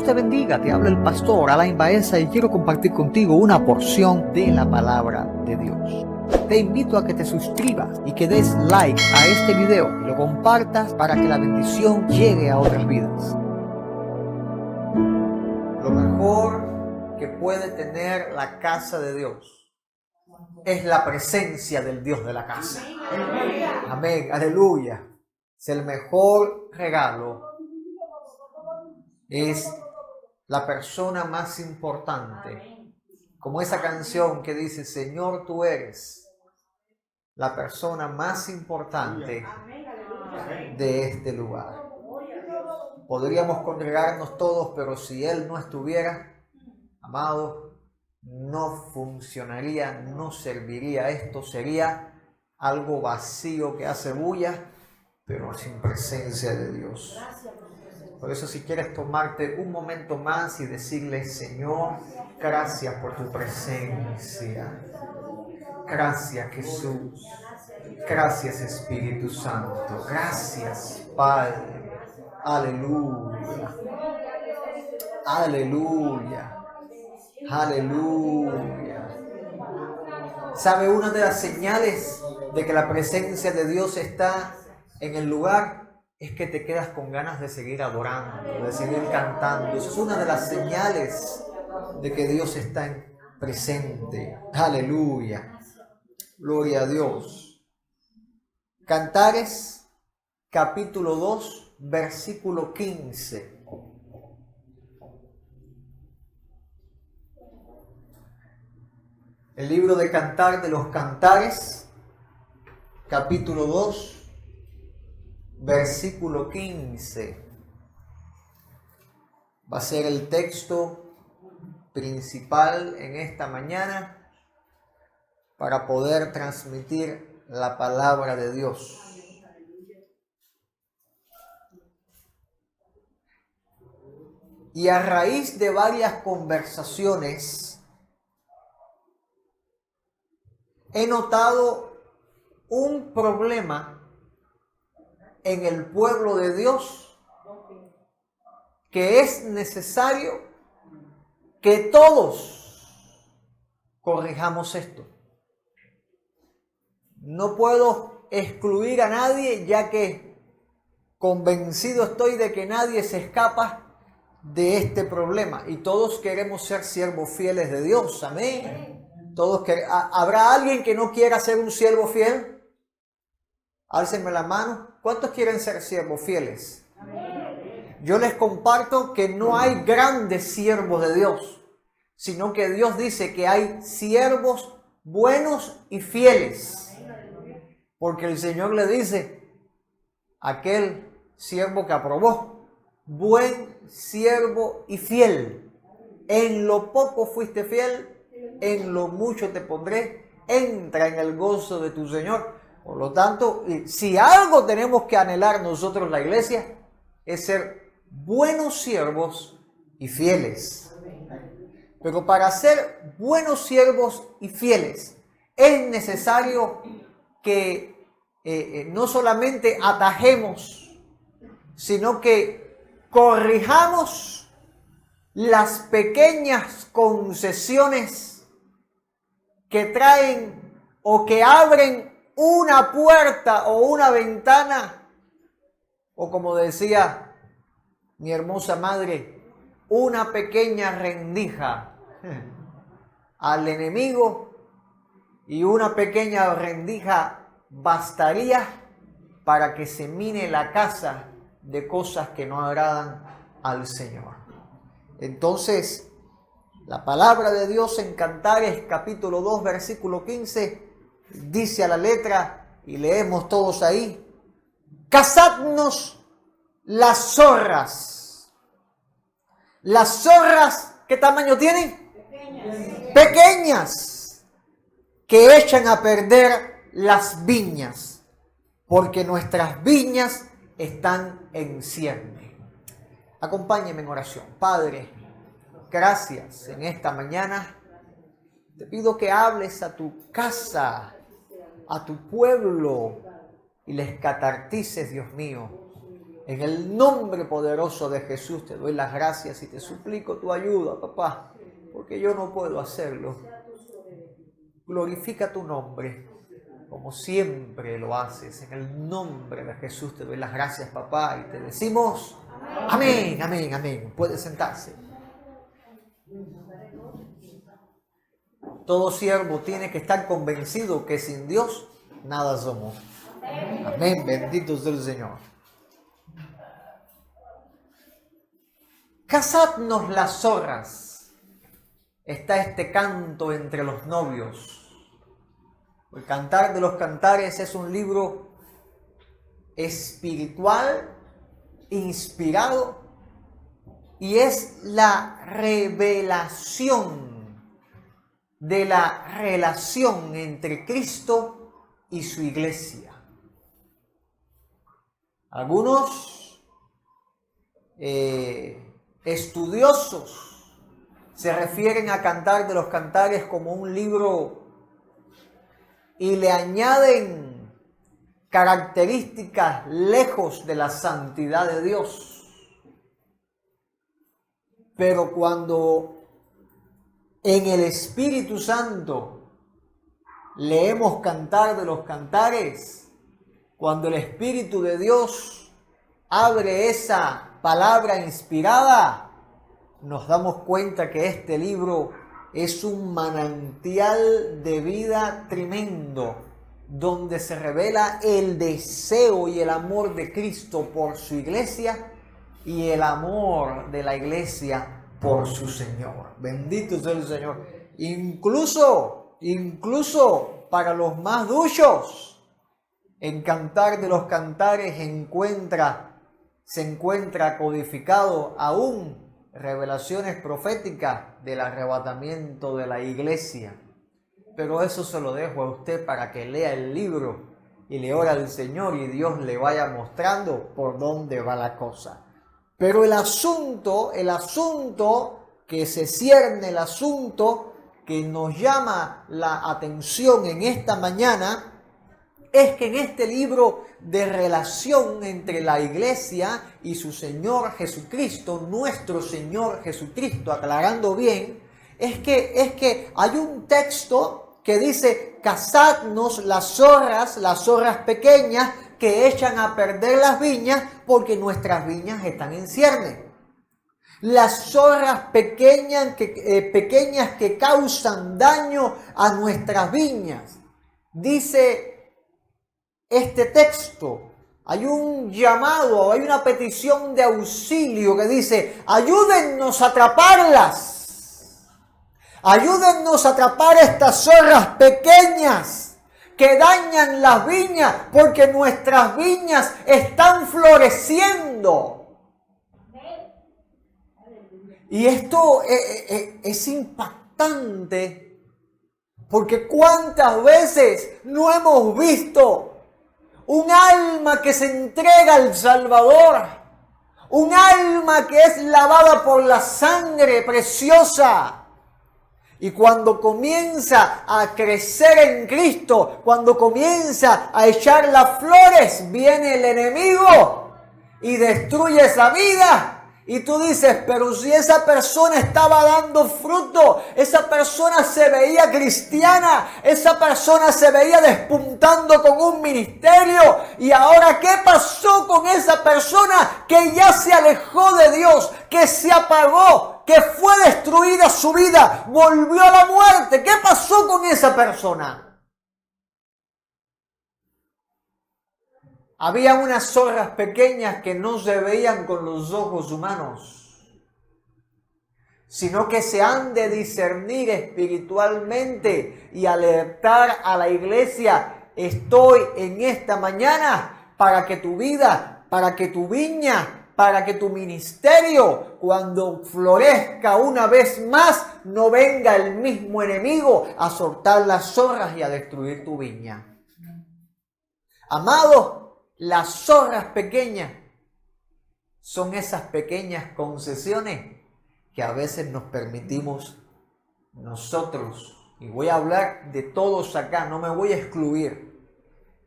Dios te bendiga, te habla el pastor Alain Baeza y quiero compartir contigo una porción de la palabra de Dios. Te invito a que te suscribas y que des like a este video y lo compartas para que la bendición llegue a otras vidas. Lo mejor que puede tener la casa de Dios es la presencia del Dios de la casa. Amén, aleluya. Es el mejor regalo. Es la persona más importante. Como esa canción que dice, Señor, tú eres la persona más importante de este lugar. Podríamos congregarnos todos, pero si Él no estuviera, amado, no funcionaría, no serviría. Esto sería algo vacío que hace bulla, pero sin presencia de Dios. Por eso, si quieres tomarte un momento más y decirle, Señor, gracias por tu presencia. Gracias, Jesús. Gracias, Espíritu Santo. Gracias, Padre. Aleluya. Aleluya. Aleluya. ¿Sabe una de las señales de que la presencia de Dios está en el lugar? Es que te quedas con ganas de seguir adorando, de seguir cantando. Eso es una de las señales de que Dios está presente. Aleluya. Gloria a Dios. Cantares, capítulo 2, versículo 15. El libro de Cantar de los Cantares, capítulo 2, versículo 15. Va a ser el texto principal en esta mañana para poder transmitir la palabra de Dios. Y a raíz de varias conversaciones, he notado un problema en el pueblo de Dios, que es necesario que todos corrijamos esto. No puedo excluir a nadie, ya que convencido estoy de que nadie se escapa de este problema y todos queremos ser siervos fieles de Dios. Amén. ¿Habrá alguien que no quiera ser un siervo fiel? Álcenme la mano. ¿Cuántos quieren ser siervos fieles? Yo les comparto que no hay grandes siervos de Dios, sino que Dios dice que hay siervos buenos y fieles. Porque el Señor le dice a aquel siervo que aprobó, buen siervo y fiel. En lo poco fuiste fiel, en lo mucho te pondré. Entra en el gozo de tu Señor. Por lo tanto, si algo tenemos que anhelar nosotros la iglesia, es ser buenos siervos y fieles. Pero para ser buenos siervos y fieles, es necesario que no solamente atajemos, sino que corrijamos las pequeñas concesiones que traen o que abren una puerta o una ventana, o como decía mi hermosa madre, una pequeña rendija al enemigo, y una pequeña rendija bastaría para que se mine la casa de cosas que no agradan al Señor. Entonces, la palabra de Dios en Cantares capítulo 2 versículo 15 dice a la letra, y leemos todos ahí, cazadnos las zorras. Las zorras, ¿qué tamaño tienen? Pequeñas, que echan a perder las viñas, porque nuestras viñas están en cierne. Acompáñenme en oración. Padre, gracias en esta mañana. Te pido que hables a tu casa, a tu pueblo, y les catartices, Dios mío, En el nombre poderoso de Jesús te doy las gracias y te suplico tu ayuda, papá, porque yo no puedo hacerlo. Glorifica tu nombre, como siempre lo haces. En el nombre de Jesús te doy las gracias, papá, y te decimos amén, amén, amén. Puede sentarse. Todo siervo tiene que estar convencido que sin Dios nada somos. Amén, bendito sea el Señor. Cazadnos las zorras. Está este canto entre los novios. El Cantar de los Cantares es un libro espiritual, inspirado, y es la revelación de la relación entre Cristo y su iglesia. Algunos estudiosos se refieren a Cantar de los Cantares como un libro y le añaden características lejos de la santidad de Dios. Pero cuando en el Espíritu Santo leemos Cantar de los Cantares, cuando el Espíritu de Dios abre esa palabra inspirada, nos damos cuenta que este libro es un manantial de vida tremendo, donde se revela el deseo y el amor de Cristo por su iglesia y el amor de la iglesia por su Señor. Bendito sea el Señor. Incluso para los más duchos, en Cantar de los Cantares se encuentra codificado aún revelaciones proféticas del arrebatamiento de la iglesia. Pero eso se lo dejo a usted para que lea el libro y le ore al Señor y Dios le vaya mostrando por dónde va la cosa. Pero el asunto que se cierne, el asunto que nos llama la atención en esta mañana, es que en este libro de relación entre la iglesia y su Señor Jesucristo, nuestro Señor Jesucristo, aclarando bien, es que hay un texto que dice: cazadnos las zorras pequeñas que echan a perder las viñas, porque nuestras viñas están en cierne. Las zorras pequeñas que causan daño a nuestras viñas. Dice este texto, hay un llamado, hay una petición de auxilio que dice: ayúdennos a atraparlas. Ayúdennos a atrapar estas zorras pequeñas que dañan las viñas, porque nuestras viñas están floreciendo. Y esto es impactante, porque cuántas veces no hemos visto un alma que se entrega al Salvador, un alma que es lavada por la sangre preciosa. Y cuando comienza a crecer en Cristo, cuando comienza a echar las flores, viene el enemigo y destruye esa vida. Y tú dices: pero si esa persona estaba dando fruto, esa persona se veía cristiana, esa persona se veía despuntando con un ministerio, y ahora ¿qué pasó con esa persona que ya se alejó de Dios, que se apagó, que fue destruida su vida, volvió a la muerte? ¿Qué pasó con esa persona? Había unas zorras pequeñas que no se veían con los ojos humanos, sino que se han de discernir espiritualmente y alertar a la iglesia. Estoy en esta mañana para que tu vida, para que tu viña, para que tu ministerio, cuando florezca una vez más, no venga el mismo enemigo a soltar las zorras y a destruir tu viña. Amados, las zorras pequeñas son esas pequeñas concesiones que a veces nos permitimos nosotros. Y voy a hablar de todos acá, no me voy a excluir,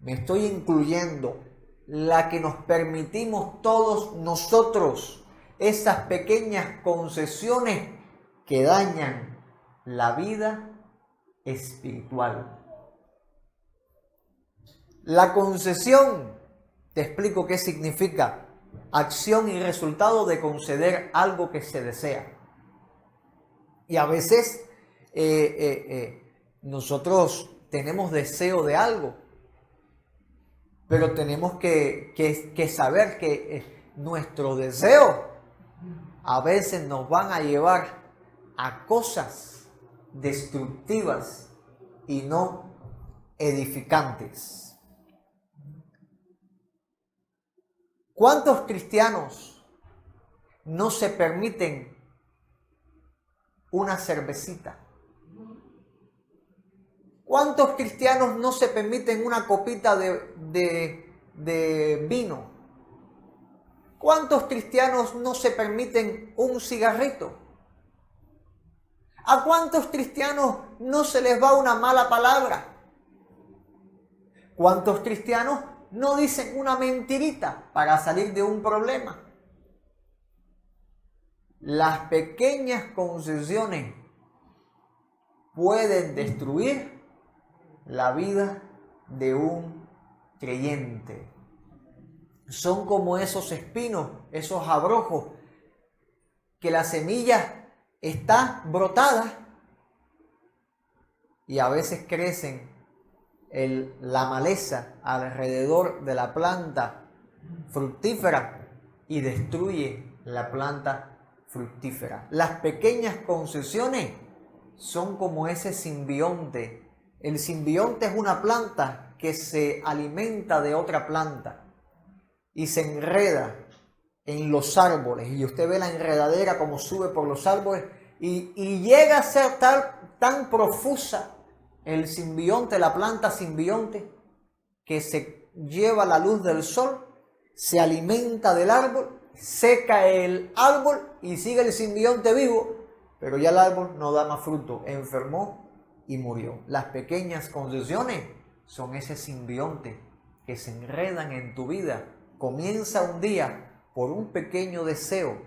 me estoy incluyendo. la que nos permitimos todos nosotros, esas pequeñas concesiones que dañan la vida espiritual. La concesión, te explico qué significa: acción y resultado de conceder algo que se desea. Y a veces nosotros tenemos deseo de algo, pero tenemos que saber que nuestro deseo a veces nos van a llevar a cosas destructivas y no edificantes. ¿Cuántos cristianos no se permiten una cervecita? ¿Cuántos cristianos no se permiten una copita de vino? ¿Cuántos cristianos no se permiten un cigarrito? ¿A cuántos cristianos no se les va una mala palabra? ¿Cuántos cristianos no dicen una mentirita para salir de un problema? Las pequeñas concesiones pueden destruir la vida de un creyente. Son como esos espinos, esos abrojos, que la semilla está brotada y a veces crecen la maleza alrededor de la planta fructífera y destruye la planta fructífera. Las pequeñas concesiones son como ese simbionte. El simbionte es una planta que se alimenta de otra planta y se enreda en los árboles, y usted ve la enredadera como sube por los árboles y llega a ser tan profusa el simbionte, la planta simbionte, que se lleva la luz del sol, se alimenta del árbol, seca el árbol y sigue el simbionte vivo, pero ya el árbol no da más fruto, enfermó y murió. Las pequeñas concesiones son ese simbionte que se enredan en tu vida. Comienza un día por un pequeño deseo.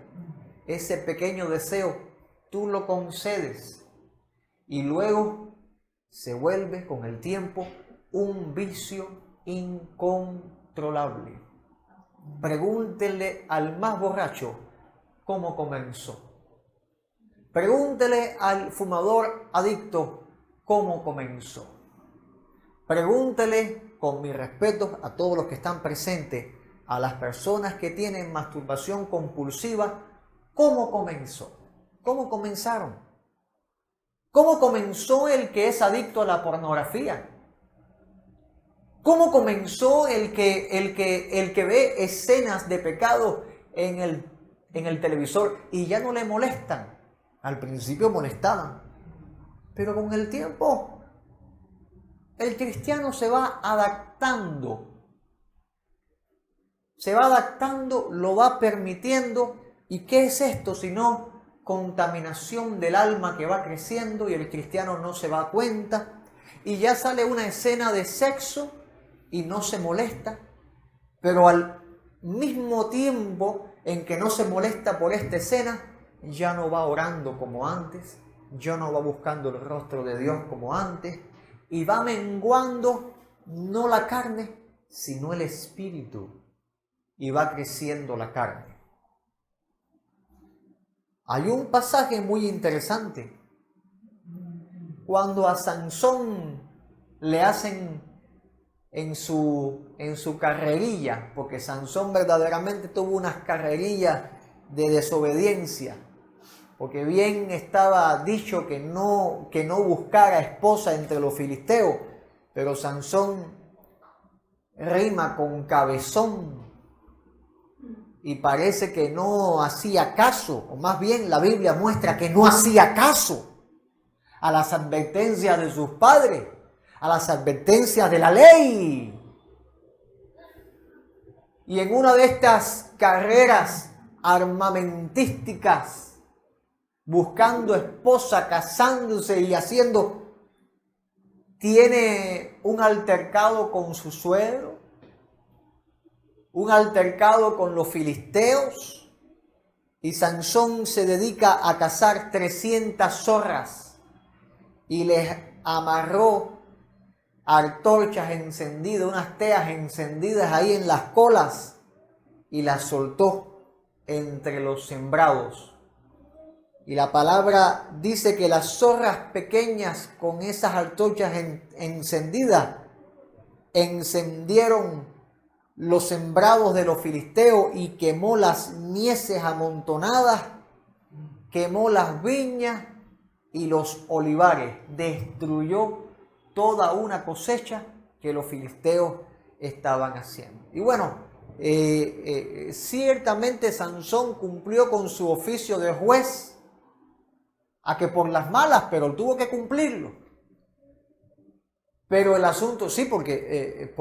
Ese pequeño deseo tú lo concedes y luego se vuelve con el tiempo un vicio incontrolable. Pregúntele al más borracho cómo comenzó. Pregúntele al fumador adicto cómo comenzó. Pregúntele, con mi respeto a todos los que están presentes, a las personas que tienen masturbación compulsiva, cómo comenzó. ¿Cómo comenzaron? ¿Cómo comenzó el que es adicto a la pornografía? ¿Cómo comenzó el que ve escenas de pecado en el televisor y ya no le molestan? Al principio molestaban, pero con el tiempo el cristiano se va adaptando. Se va adaptando, lo va permitiendo. ¿Y qué es esto sino contaminación del alma que va creciendo y el cristiano no se da cuenta? Y ya sale una escena de sexo y no se molesta, pero al mismo tiempo en que no se molesta por esta escena, ya no va orando como antes, ya no va buscando el rostro de Dios como antes, y va menguando no la carne, sino el espíritu, y va creciendo la carne. Hay un pasaje muy interesante. Cuando a Sansón le hacen en su carrerilla, porque Sansón verdaderamente tuvo unas carrerillas de desobediencia, porque bien estaba dicho que no buscara esposa entre los filisteos, pero Sansón rima con cabezón y parece que no hacía caso, o más bien la Biblia muestra que no hacía caso a las advertencias de sus padres, a las advertencias de la ley. Y en una de estas carreras armamentísticas, buscando esposa, casándose y haciendo, tiene un altercado con su suegro un altercado con los filisteos y Sansón se dedica a cazar 300 zorras y les amarró antorchas encendidas, unas teas encendidas ahí en las colas y las soltó entre los sembrados. Y la palabra dice que las zorras pequeñas con esas antorchas encendidas encendieron los sembrados de los filisteos y quemó las mieses amontonadas, quemó las viñas y los olivares, destruyó toda una cosecha que los filisteos estaban haciendo. Y bueno, ciertamente Sansón cumplió con su oficio de juez, a que por las malas, pero tuvo que cumplirlo. Pero el asunto, sí, porque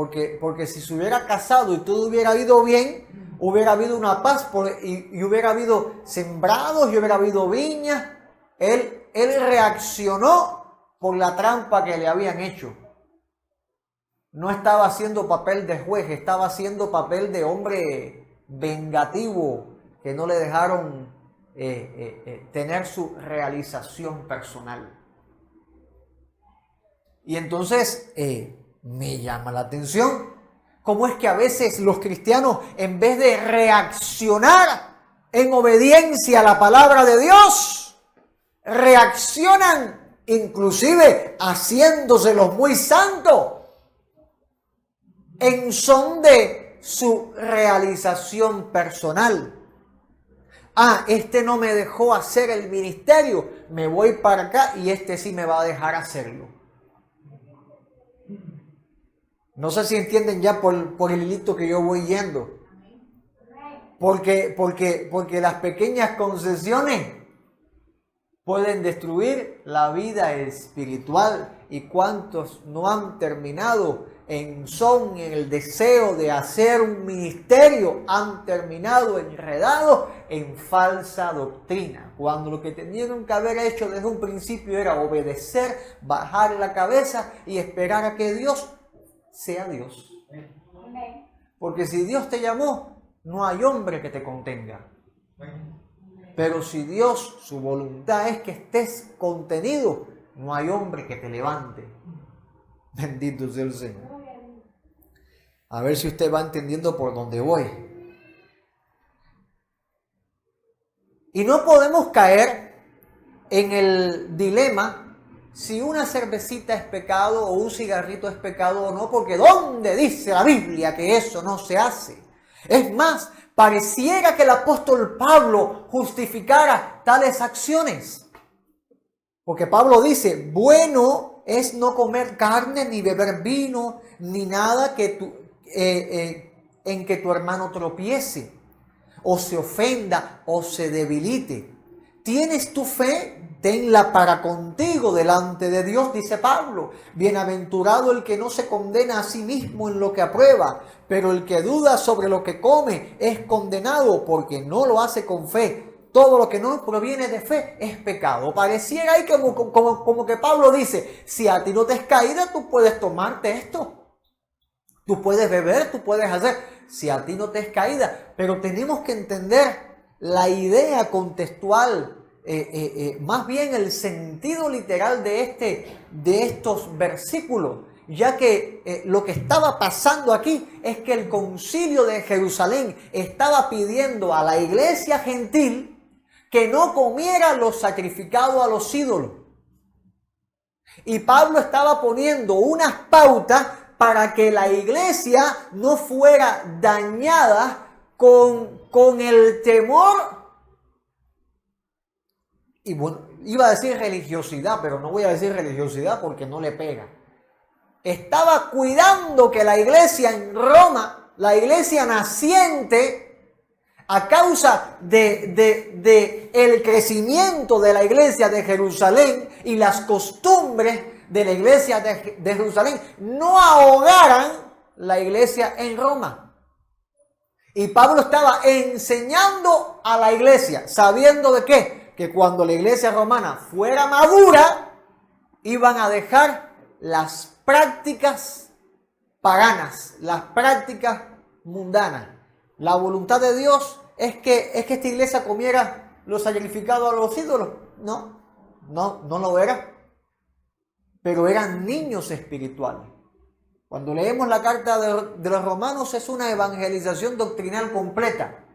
si se hubiera casado y todo hubiera ido bien, hubiera habido una paz y hubiera habido sembrados y hubiera habido viñas. Él reaccionó por la trampa que le habían hecho. No estaba haciendo papel de juez, estaba haciendo papel de hombre vengativo que no le dejaron tener su realización personal. Y entonces me llama la atención cómo es que a veces los cristianos, en vez de reaccionar en obediencia a la palabra de Dios, reaccionan inclusive haciéndoselos muy santos en son de su realización personal. Ah, este no me dejó hacer el ministerio, me voy para acá y este sí me va a dejar hacerlo. No sé si entienden ya por el hilito que yo voy yendo. Porque las pequeñas concesiones pueden destruir la vida espiritual. ¿Y cuántos no han terminado en el deseo de hacer un ministerio? Han terminado enredados en falsa doctrina, cuando lo que tenían que haber hecho desde un principio era obedecer, bajar la cabeza y esperar a que Dios sea Dios. Porque si Dios te llamó, no hay hombre que te contenga. Pero si Dios, su voluntad es que estés contenido, no hay hombre que te levante. Bendito sea el Señor. A ver si usted va entendiendo por dónde voy. Y no podemos caer en el dilema si una cervecita es pecado o un cigarrito es pecado o no, porque ¿dónde dice la Biblia que eso no se hace? Es más, pareciera que el apóstol Pablo justificara tales acciones. Porque Pablo dice, bueno es no comer carne, ni beber vino, ni nada en que tu hermano tropiece, o se ofenda, o se debilite. ¿Tienes tu fe? Tenla para contigo delante de Dios, dice Pablo. Bienaventurado el que no se condena a sí mismo en lo que aprueba, pero el que duda sobre lo que come es condenado porque no lo hace con fe. Todo lo que no proviene de fe es pecado. Pareciera ahí como que Pablo dice, si a ti no te es caída, tú puedes tomarte esto. Tú puedes beber, tú puedes hacer, si a ti no te es caída. Pero tenemos que entender la idea contextual, más bien el sentido literal de estos versículos, ya que lo que estaba pasando aquí es que el concilio de Jerusalén estaba pidiendo a la iglesia gentil que no comiera lo sacrificado a los ídolos. Y Pablo estaba poniendo unas pautas para que la iglesia no fuera dañada con el temor. Y bueno, iba a decir religiosidad, pero no voy a decir religiosidad porque no le pega. Estaba cuidando que la iglesia en Roma, la iglesia naciente, a causa de el crecimiento de la iglesia de Jerusalén y las costumbres de la iglesia de Jerusalén, no ahogaran la iglesia en Roma. Y Pablo estaba enseñando a la iglesia, sabiendo de qué, que cuando la iglesia romana fuera madura, iban a dejar las prácticas paganas, las prácticas mundanas. La voluntad de Dios es que esta iglesia comiera lo sacrificado a los ídolos. No lo era. Pero eran niños espirituales. Cuando leemos la carta de los Romanos es una evangelización doctrinal completa.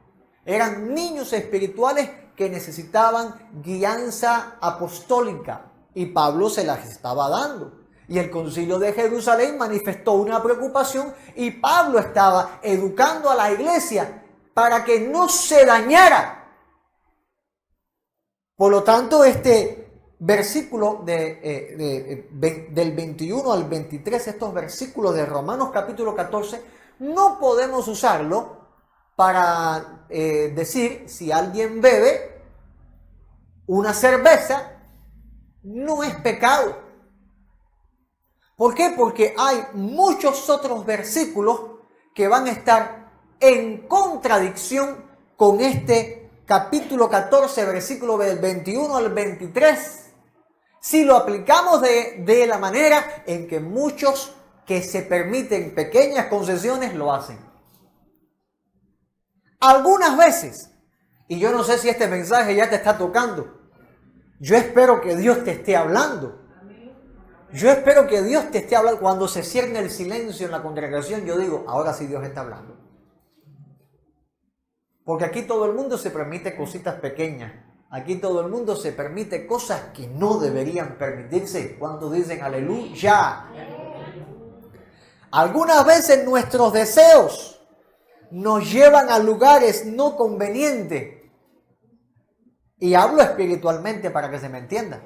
Eran niños espirituales que necesitaban guianza apostólica y Pablo se las estaba dando. Y el Concilio de Jerusalén manifestó una preocupación y Pablo estaba educando a la iglesia para que no se dañara. Por lo tanto, este versículo del 21 al 23, estos versículos de Romanos capítulo 14, no podemos usarlo para decir si alguien bebe una cerveza, no es pecado. ¿Por qué? Porque hay muchos otros versículos que van a estar en contradicción con este capítulo 14, versículo del 21 al 23. Si lo aplicamos de la manera en que muchos que se permiten pequeñas concesiones lo hacen. Algunas veces, y yo no sé si este mensaje ya te está tocando, yo espero que Dios te esté hablando. Yo espero que Dios te esté hablando. Cuando se cierne el silencio en la congregación, yo digo, ahora sí Dios está hablando. Porque aquí todo el mundo se permite cositas pequeñas. Aquí todo el mundo se permite cosas que no deberían permitirse. ¿Cuántos dicen aleluya? Algunas veces nuestros deseos nos llevan a lugares no convenientes. Y hablo espiritualmente para que se me entienda.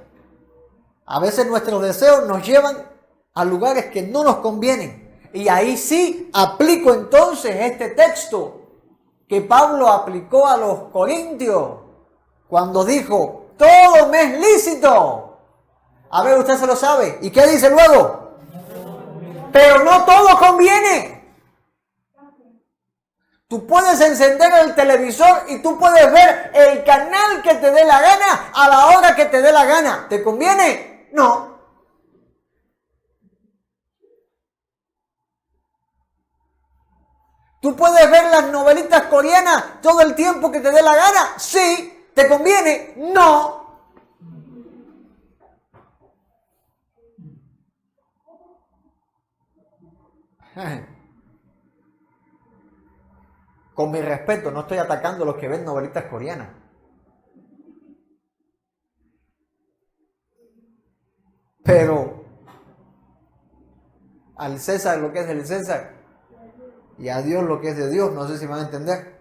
A veces nuestros deseos nos llevan a lugares que no nos convienen. Y ahí sí aplico entonces este texto que Pablo aplicó a los corintios cuando dijo, todo me es lícito. A ver, usted se lo sabe. ¿Y qué dice luego? Pero no todo conviene. Tú puedes encender el televisor y tú puedes ver el canal que te dé la gana a la hora que te dé la gana. ¿Te conviene? No. ¿Tú puedes ver las novelitas coreanas todo el tiempo que te dé la gana? Sí. ¿Te conviene? No. Con mi respeto, no estoy atacando a los que ven novelitas coreanas. Pero al César lo que es del César y a Dios lo que es de Dios, no sé si me van a entender.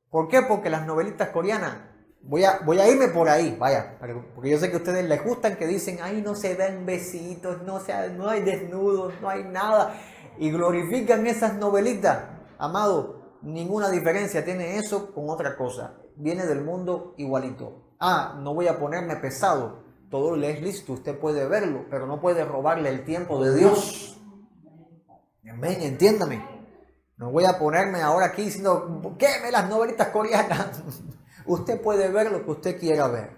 ¿Por qué? Porque las novelitas coreanas, voy a irme por ahí, vaya, porque yo sé que a ustedes les gustan que dicen, ay, no se dan besitos, no hay desnudos, no hay nada, y glorifican esas novelitas. Amado, ninguna diferencia tiene eso con otra cosa, viene del mundo igualito. No voy a ponerme pesado. Todo le es lícito, usted puede verlo, pero no puede robarle el tiempo de Dios. Amén, entiéndame. No voy a ponerme ahora aquí diciendo, queme las novelitas coreanas. Usted puede ver lo que usted quiera ver.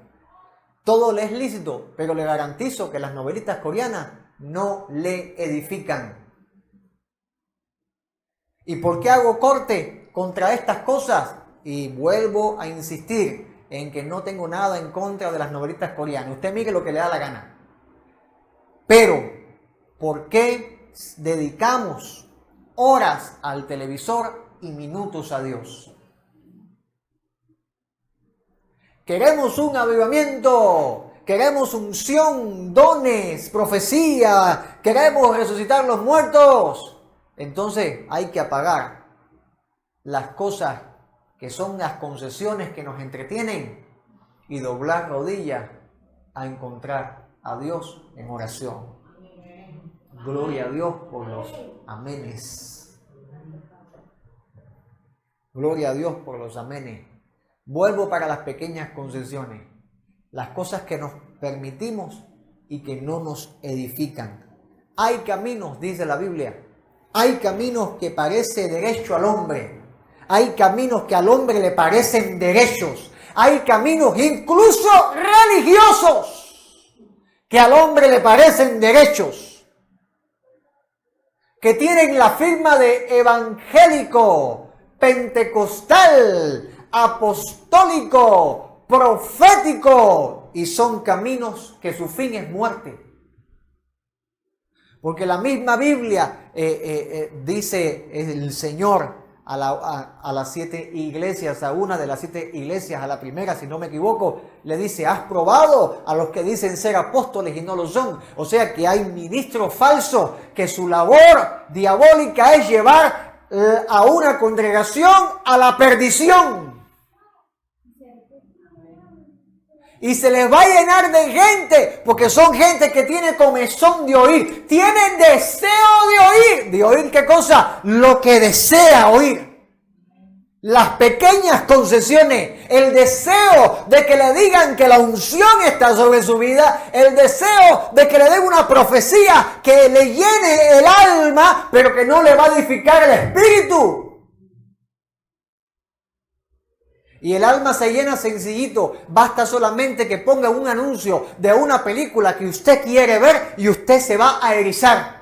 Todo le es lícito, pero le garantizo que las novelitas coreanas no le edifican. ¿Y por qué hago corte contra estas cosas? Y vuelvo a insistir en que no tengo nada en contra de las novelitas coreanas. Usted mire lo que le da la gana. Pero, ¿por qué dedicamos horas al televisor y minutos a Dios? Queremos un avivamiento, queremos unción, dones, profecía, queremos resucitar los muertos. Entonces hay que apagar las cosas que son las concesiones que nos entretienen y doblar rodillas a encontrar a Dios en oración. Gloria a Dios por los amenes. Gloria a Dios por los amenes. Vuelvo para las pequeñas concesiones, las cosas que nos permitimos y que no nos edifican. Hay caminos, dice la Biblia, hay caminos que parece derecho al hombre. Hay caminos que al hombre le parecen derechos. Hay caminos incluso religiosos que al hombre le parecen derechos. Que tienen la firma de evangélico pentecostal, apostólico, profético, y son caminos que su fin es muerte. Porque la misma Biblia dice el Señor a las 7 iglesias, a una de las 7 iglesias, a la primera, si no me equivoco, le dice: has probado a los que dicen ser apóstoles y no lo son. O sea que hay ministros falsos que su labor diabólica es llevar a una congregación a la perdición. Y se les va a llenar de gente, porque son gente que tiene comezón de oír, tienen deseo de oír. ¿De oír qué cosa? Lo que desea oír. Las pequeñas concesiones, el deseo de que le digan que la unción está sobre su vida, el deseo de que le den una profecía que le llene el alma, pero que no le va a edificar el espíritu. Y el alma se llena sencillito. Basta solamente que ponga un anuncio de una película que usted quiere ver y usted se va a erizar.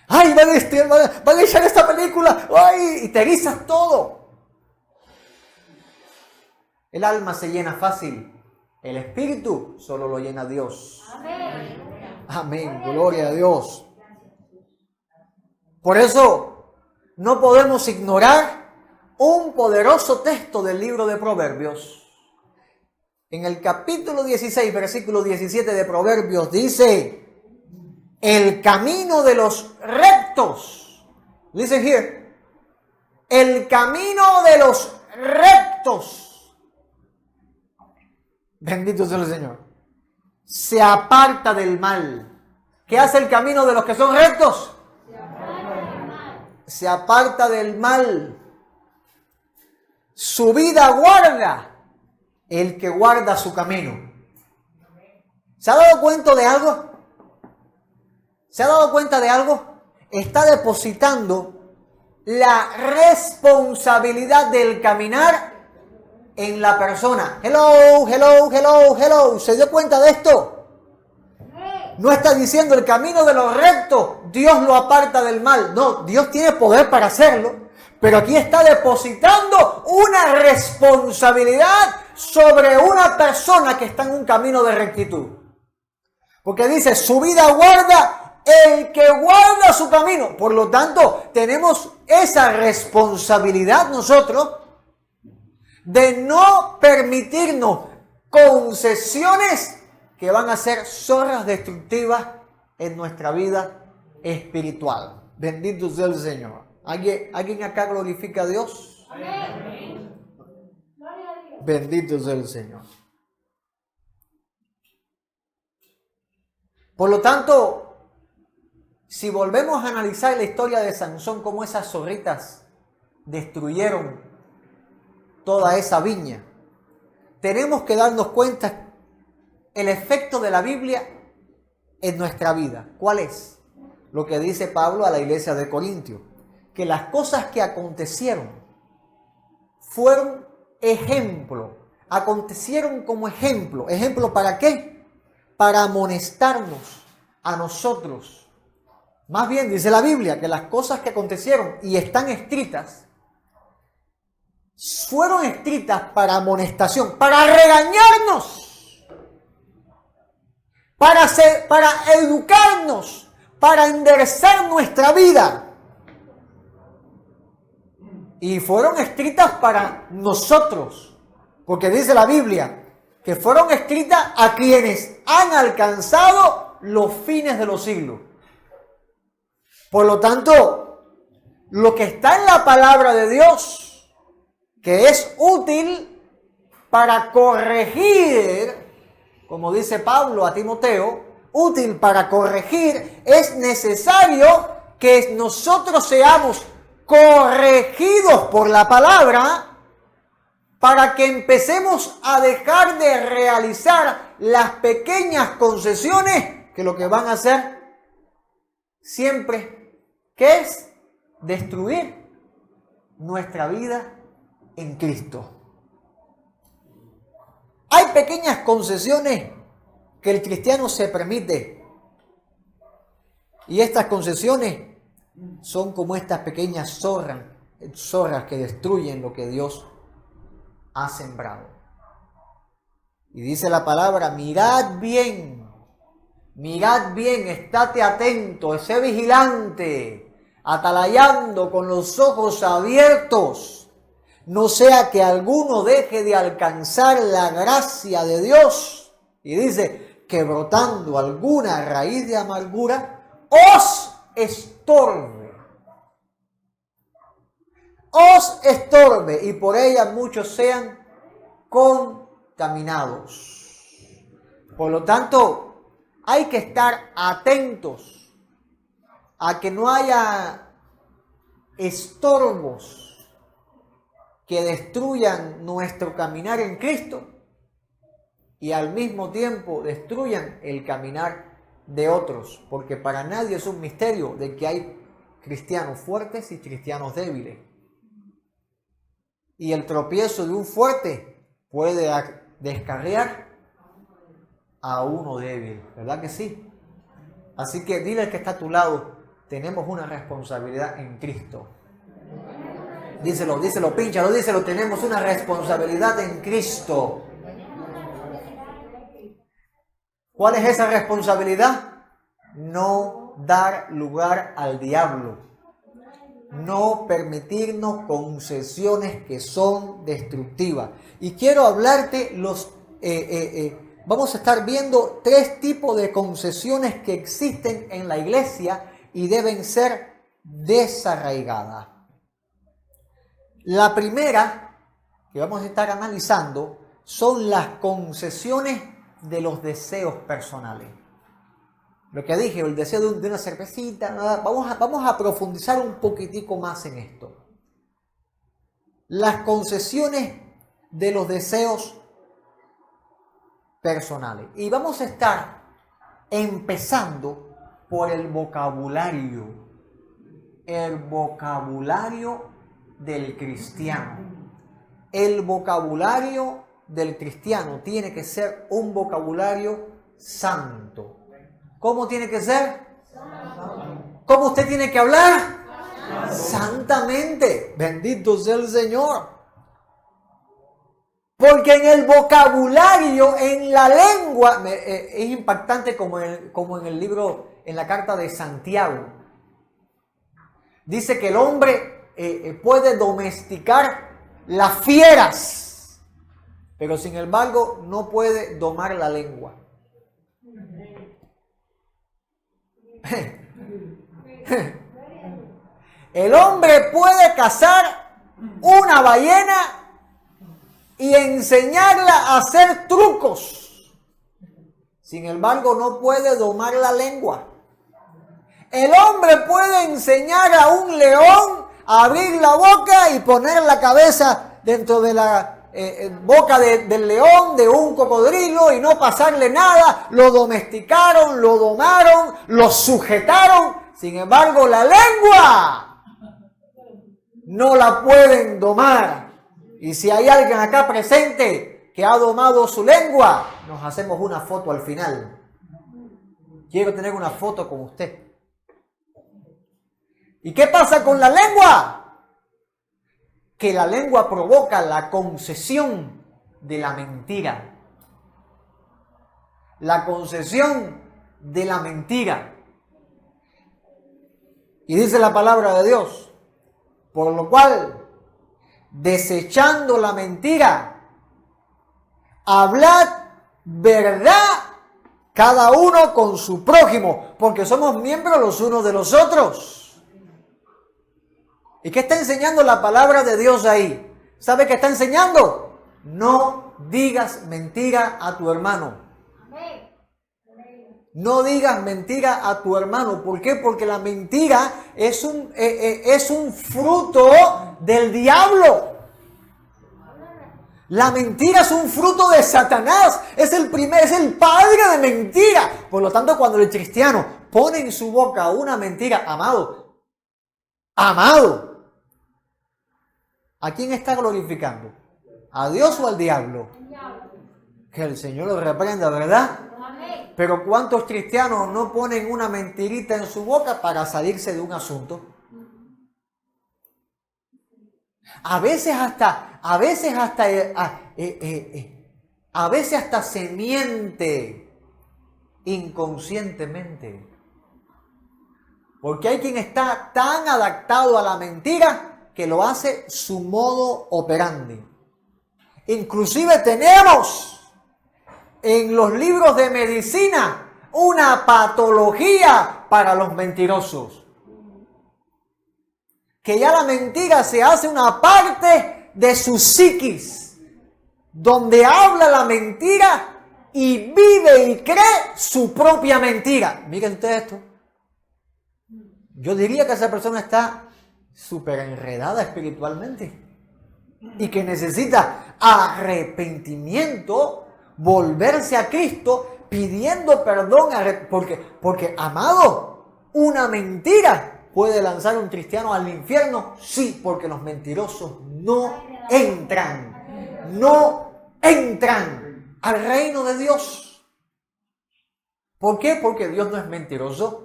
¡Ay, van a echar esta película! ¡Ay! Y te erizas todo. El alma se llena fácil. El espíritu solo lo llena Dios. Amén. Amén. Gloria a Dios. Por eso no podemos ignorar un poderoso texto del libro de Proverbios. En el capítulo 16, versículo 17 de Proverbios dice: el camino de los rectos. Listen here. El camino de los rectos. Bendito sea el Señor. Se aparta del mal. ¿Qué hace el camino de los que son rectos? Se aparta del mal. Su vida guarda el que guarda su camino. ¿Se ha dado cuenta de algo? ¿Se ha dado cuenta de algo? Está depositando la responsabilidad del caminar en la persona. Hello. ¿Se dio cuenta de esto? No está diciendo el camino de los rectos, Dios lo aparta del mal. No, Dios tiene poder para hacerlo. Pero aquí está depositando una responsabilidad sobre una persona que está en un camino de rectitud. Porque dice: su vida guarda el que guarda su camino. Por lo tanto, tenemos esa responsabilidad nosotros de no permitirnos concesiones que van a ser zorras destructivas en nuestra vida espiritual. Bendito sea el Señor. ¿Alguien acá glorifica a Dios? Amén. Bendito sea el Señor. Por lo tanto, si volvemos a analizar la historia de Sansón, cómo esas zorritas destruyeron toda esa viña, tenemos que darnos cuenta el efecto de la Biblia en nuestra vida. ¿Cuál es? Lo que dice Pablo a la iglesia de Corintios. Que las cosas que acontecieron fueron ejemplo. Acontecieron como ejemplo. ¿Ejemplo para qué? Para amonestarnos a nosotros. Más bien dice la Biblia que las cosas que acontecieron y están escritas, fueron escritas para amonestación, para regañarnos, para educarnos, para enderezar nuestra vida. Y fueron escritas para nosotros, porque dice la Biblia que fueron escritas a quienes han alcanzado los fines de los siglos. Por lo tanto, lo que está en la palabra de Dios, que es útil para corregir, como dice Pablo a Timoteo, útil para corregir, es necesario que nosotros seamos corregidos por la palabra para que empecemos a dejar de realizar las pequeñas concesiones que lo que van a hacer siempre, que es destruir nuestra vida en Cristo. Hay pequeñas concesiones que el cristiano se permite, y estas concesiones son como estas pequeñas zorras que destruyen lo que Dios ha sembrado. Y dice la palabra, mirad bien, estate atento, sé vigilante, atalayando con los ojos abiertos, no sea que alguno deje de alcanzar la gracia de Dios. Y dice, que brotando alguna raíz de amargura, os estorbe y por ella muchos sean contaminados. Por lo tanto, hay que estar atentos a que no haya estorbos que destruyan nuestro caminar en Cristo y al mismo tiempo destruyan el caminar de otros, porque para nadie es un misterio de que hay cristianos fuertes y cristianos débiles. Y el tropiezo de un fuerte puede descarriar a uno débil, ¿verdad que sí? Así que dile al que está a tu lado, tenemos una responsabilidad en Cristo. Díselo, pínchalo, díselo, tenemos una responsabilidad en Cristo. ¿Cuál es esa responsabilidad? No dar lugar al diablo. No permitirnos concesiones que son destructivas. Y quiero hablarte vamos a estar viendo 3 tipos de concesiones que existen en la iglesia y deben ser desarraigadas. La primera que vamos a estar analizando son las concesiones de los deseos personales. Lo que dije, el deseo de una cervecita, vamos a profundizar un poquitico más en esto. Las concesiones de los deseos personales. Y vamos a estar empezando por el vocabulario. El vocabulario del cristiano. El vocabulario del cristiano tiene que ser un vocabulario santo. ¿Cómo tiene que ser? ¿Cómo usted tiene que hablar? Santamente. Bendito sea el Señor. Porque en el vocabulario, en la lengua, es impactante como en el libro, en la carta de Santiago. Dice que el hombre puede domesticar las fieras, pero sin embargo no puede domar la lengua. El hombre puede cazar una ballena y enseñarla a hacer trucos. Sin embargo, no puede domar la lengua. El hombre puede enseñar a un león a abrir la boca y poner la cabeza dentro de la boca del león, de un cocodrilo, y no pasarle nada. Lo domesticaron, lo domaron, lo sujetaron. Sin embargo, la lengua no la pueden domar. Y si hay alguien acá presente que ha domado su lengua, nos hacemos una foto al final. Quiero tener una foto con usted. ¿Y qué pasa con la lengua? Que la lengua provoca la concesión de la mentira. La concesión de la mentira. Y dice la palabra de Dios, por lo cual, desechando la mentira, hablad verdad cada uno con su prójimo, porque somos miembros los unos de los otros. ¿Y qué está enseñando la palabra de Dios ahí? ¿Sabe qué está enseñando? No digas mentira a tu hermano. No digas mentira a tu hermano. ¿Por qué? Porque la mentira es un fruto del diablo. La mentira es un fruto de Satanás. Es el padre de mentira. Por lo tanto, cuando el cristiano pone en su boca una mentira, amado, ¿a quién está glorificando? ¿A Dios o al diablo? Que el Señor lo reprenda, ¿verdad? Pero ¿cuántos cristianos no ponen una mentirita en su boca para salirse de un asunto? A veces hasta se miente inconscientemente. Porque hay quien está tan adaptado a la mentira que lo hace su modo operandi. Inclusive tenemos en los libros de medicina una patología para los mentirosos. Que ya la mentira se hace una parte de su psiquis, donde habla la mentira y vive y cree su propia mentira. Miren ustedes esto. Yo diría que esa persona está súper enredada espiritualmente y que necesita arrepentimiento, volverse a Cristo pidiendo perdón, porque amado, una mentira puede lanzar a un cristiano al infierno, sí, porque los mentirosos no entran al reino de Dios. ¿Por qué? Porque Dios no es mentiroso.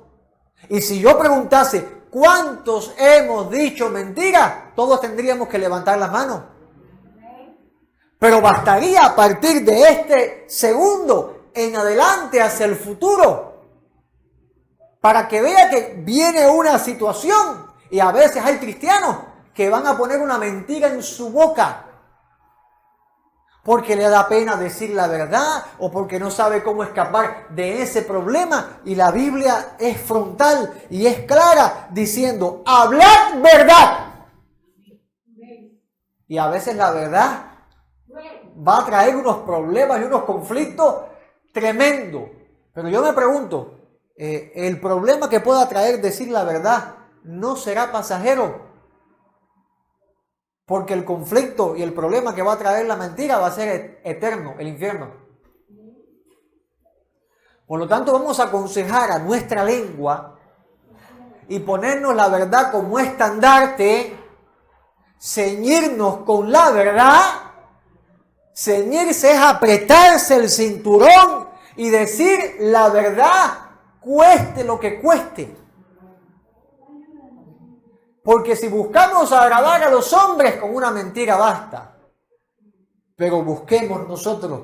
Y si yo preguntase cuántos hemos dicho mentira, todos tendríamos que levantar las manos. Pero bastaría a partir de este segundo en adelante hacia el futuro para que vea que viene una situación y a veces hay cristianos que van a poner una mentira en su boca porque le da pena decir la verdad o porque no sabe cómo escapar de ese problema. Y la Biblia es frontal y es clara diciendo, hablad verdad. Y a veces la verdad va a traer unos problemas y unos conflictos tremendos. Pero yo me pregunto, el problema que pueda traer decir la verdad no será pasajero. Porque el conflicto y el problema que va a traer la mentira va a ser eterno, el infierno. Por lo tanto, vamos a aconsejar a nuestra lengua y ponernos la verdad como estandarte, ceñirnos con la verdad. Ceñirse es apretarse el cinturón y decir la verdad, cueste lo que cueste. Porque si buscamos agradar a los hombres con una mentira basta. Pero busquemos nosotros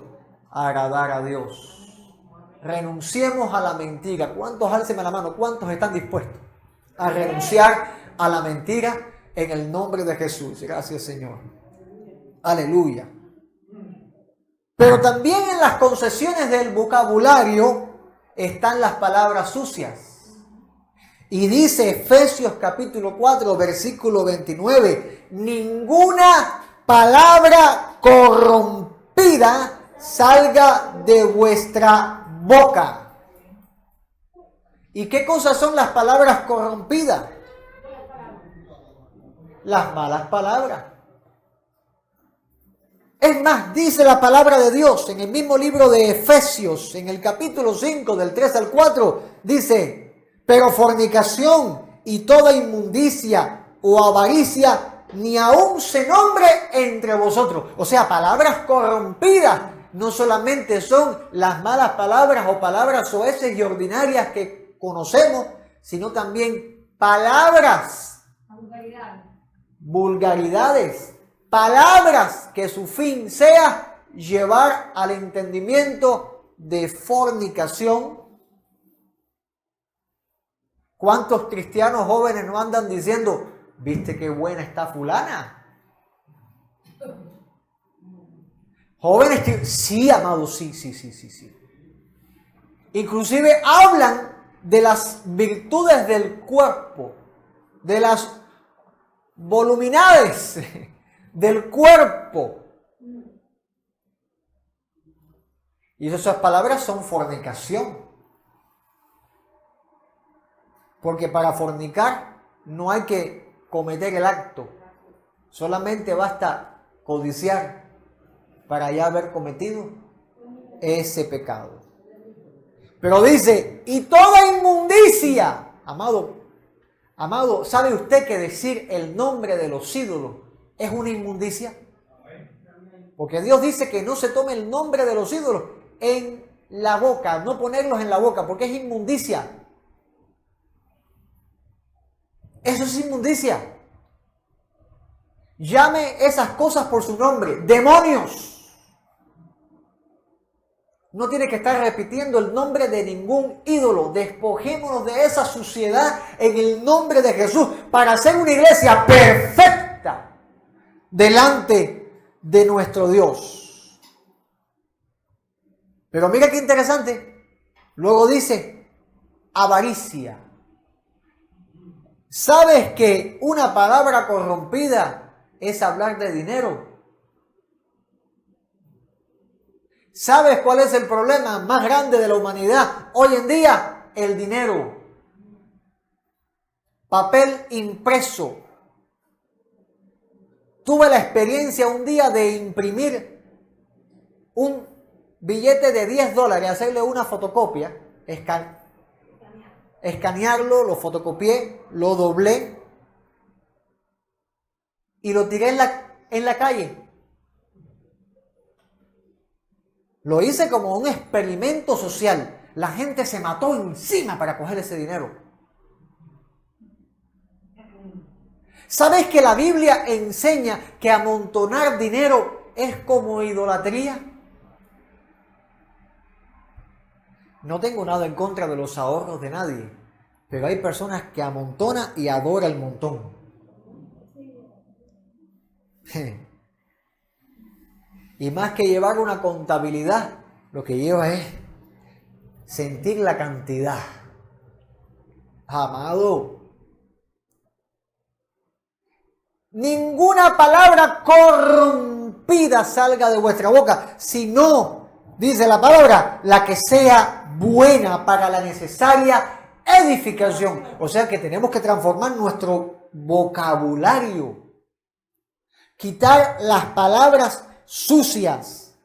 agradar a Dios. Renunciemos a la mentira. ¿Cuántos, álceme la mano, cuántos están dispuestos a renunciar a la mentira en el nombre de Jesús? Gracias, Señor. Aleluya. Pero también en las concesiones del vocabulario están las palabras sucias. Y dice Efesios capítulo 4, versículo 29, ninguna palabra corrompida salga de vuestra boca. ¿Y qué cosas son las palabras corrompidas? Las malas palabras. Es más, dice la palabra de Dios en el mismo libro de Efesios, en el capítulo 5, del 3 al 4, dice, pero fornicación y toda inmundicia o avaricia ni aún se nombre entre vosotros. O sea, palabras corrompidas no solamente son las malas palabras o palabras soeces y ordinarias que conocemos, sino también palabras, vulgaridades, palabras que su fin sea llevar al entendimiento de fornicación. ¿Cuántos cristianos jóvenes no andan diciendo, viste qué buena está fulana? Jóvenes que, sí, amados, sí. Inclusive hablan de las virtudes del cuerpo, de las voluminades del cuerpo. Y esas palabras son fornicación. Porque para fornicar no hay que cometer el acto. Solamente basta codiciar para ya haber cometido ese pecado. Pero dice, y toda inmundicia. Amado, ¿sabe usted que decir el nombre de los ídolos es una inmundicia? Porque Dios dice que no se tome el nombre de los ídolos en la boca, no ponerlos en la boca, porque es inmundicia. Eso es inmundicia. Llame esas cosas por su nombre. ¡Demonios! No tiene que estar repitiendo el nombre de ningún ídolo. Despojémonos de esa suciedad en el nombre de Jesús para hacer una iglesia perfecta delante de nuestro Dios. Pero mira qué interesante. Luego dice avaricia. ¿Sabes que una palabra corrompida es hablar de dinero? ¿Sabes cuál es el problema más grande de la humanidad hoy en día? El dinero. Papel impreso. Tuve la experiencia un día de imprimir un billete de $10, hacerle una fotocopia, escanearlo, lo fotocopié, lo doblé y lo tiré en la calle. Lo hice como un experimento social. La gente se mató encima para coger ese dinero. ¿Sabes que la Biblia enseña que amontonar dinero es como idolatría? No tengo nada en contra de los ahorros de nadie, pero hay personas que amontonan y adoran el montón. Y más que llevar una contabilidad, lo que lleva es sentir la cantidad. Amado, ninguna palabra corrompida salga de vuestra boca, sino, dice la palabra, la que sea buena para la necesaria edificación. O sea que tenemos que transformar nuestro vocabulario, quitar las palabras sucias,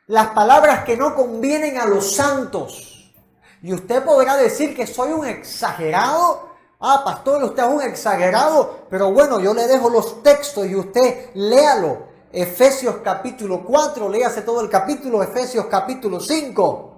las palabras que no convienen a los santos. Y usted podrá decir que soy un exagerado. Pastor, usted es un exagerado. Pero bueno, yo le dejo los textos y usted léalo. Efesios capítulo 4, léase todo el capítulo, Efesios capítulo 5.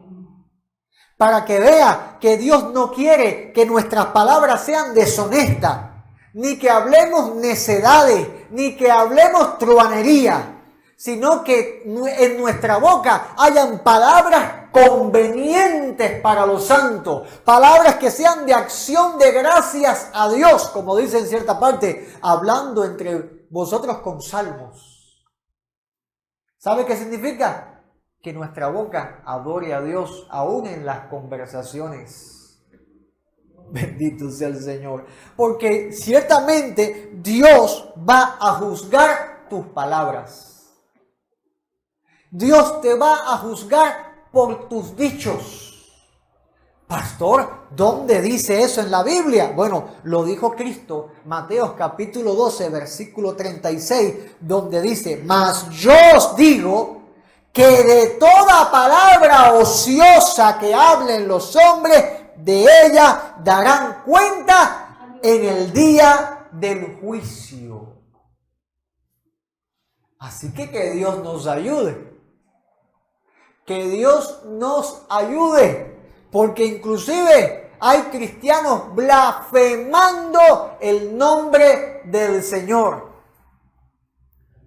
Para que vea que Dios no quiere que nuestras palabras sean deshonestas, ni que hablemos necedades, ni que hablemos truanería, sino que en nuestra boca hayan palabras convenientes para los santos, palabras que sean de acción de gracias a Dios, como dice en cierta parte, hablando entre vosotros con salmos. ¿Sabe qué significa? Que nuestra boca adore a Dios aún en las conversaciones. Bendito sea el Señor, porque ciertamente Dios va a juzgar tus palabras. Dios te va a juzgar por tus dichos. Pastor, ¿dónde dice eso en la Biblia? Bueno, lo dijo Cristo, Mateo capítulo 12, versículo 36, donde dice, mas yo os digo que de toda palabra ociosa que hablen los hombres, de ella darán cuenta en el día del juicio. Así que Dios nos ayude. Que Dios nos ayude, porque inclusive hay cristianos blasfemando el nombre del Señor.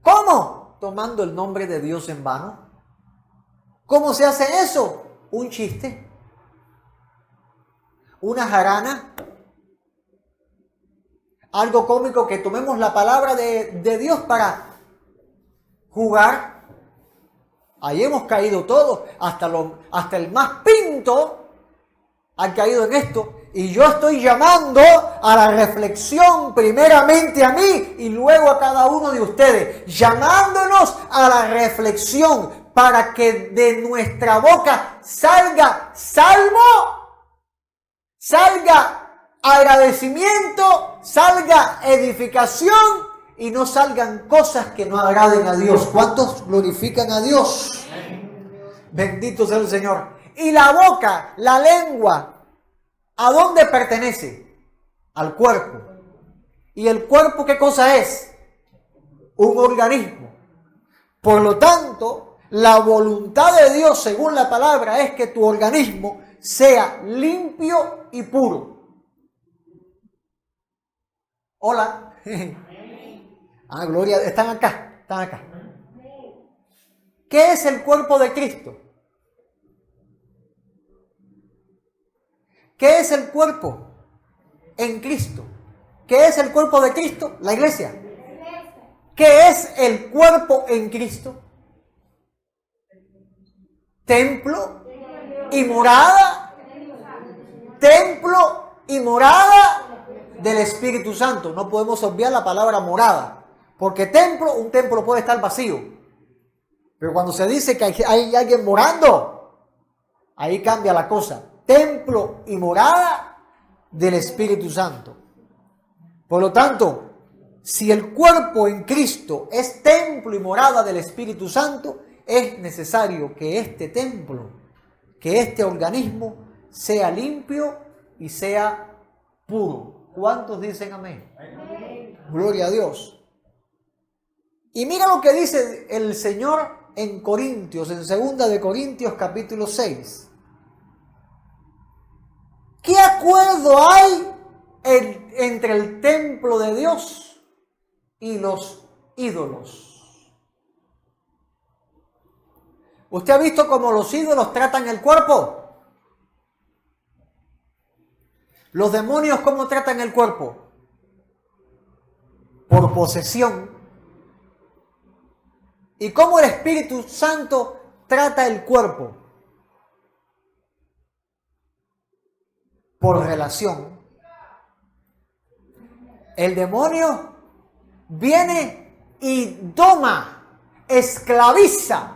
¿Cómo? Tomando el nombre de Dios en vano. ¿Cómo se hace eso? Un chiste, una jarana, algo cómico, que tomemos la palabra de Dios para jugar. Ahí hemos caído todos, hasta el más pinto ha caído en esto. Y yo estoy llamando a la reflexión primeramente a mí y luego a cada uno de ustedes. Llamándonos a la reflexión para que de nuestra boca salga salmo, salga agradecimiento, salga edificación. Y no salgan cosas que no agraden a Dios. ¿Cuántos glorifican a Dios? Bendito sea el Señor. Y la boca, la lengua, ¿a dónde pertenece? Al cuerpo. ¿Y el cuerpo qué cosa es? Un organismo. Por lo tanto, la voluntad de Dios, según la palabra, es que tu organismo sea limpio y puro. Hola. Ah, gloria, están acá, están acá. ¿Qué es el cuerpo de Cristo? ¿Qué es el cuerpo en Cristo? ¿Qué es el cuerpo de Cristo? La iglesia. ¿Qué es el cuerpo en Cristo? Templo y morada. Templo y morada del Espíritu Santo. No podemos obviar la palabra morada, porque templo, un templo puede estar vacío, pero cuando se dice que hay alguien morando, ahí cambia la cosa. Templo y morada del Espíritu Santo. Por lo tanto, si el cuerpo en Cristo es templo y morada del Espíritu Santo, es necesario que este templo, que este organismo sea limpio y sea puro. ¿Cuántos dicen amén? Amén. Gloria a Dios. Y mira lo que dice el Señor en Corintios, en 2 de Corintios capítulo 6. ¿Qué acuerdo hay entre el templo de Dios y los ídolos? ¿Usted ha visto cómo los ídolos tratan el cuerpo? ¿Los demonios cómo tratan el cuerpo? Por posesión. ¿Y cómo el Espíritu Santo trata el cuerpo? Por relación. El demonio viene y doma, esclaviza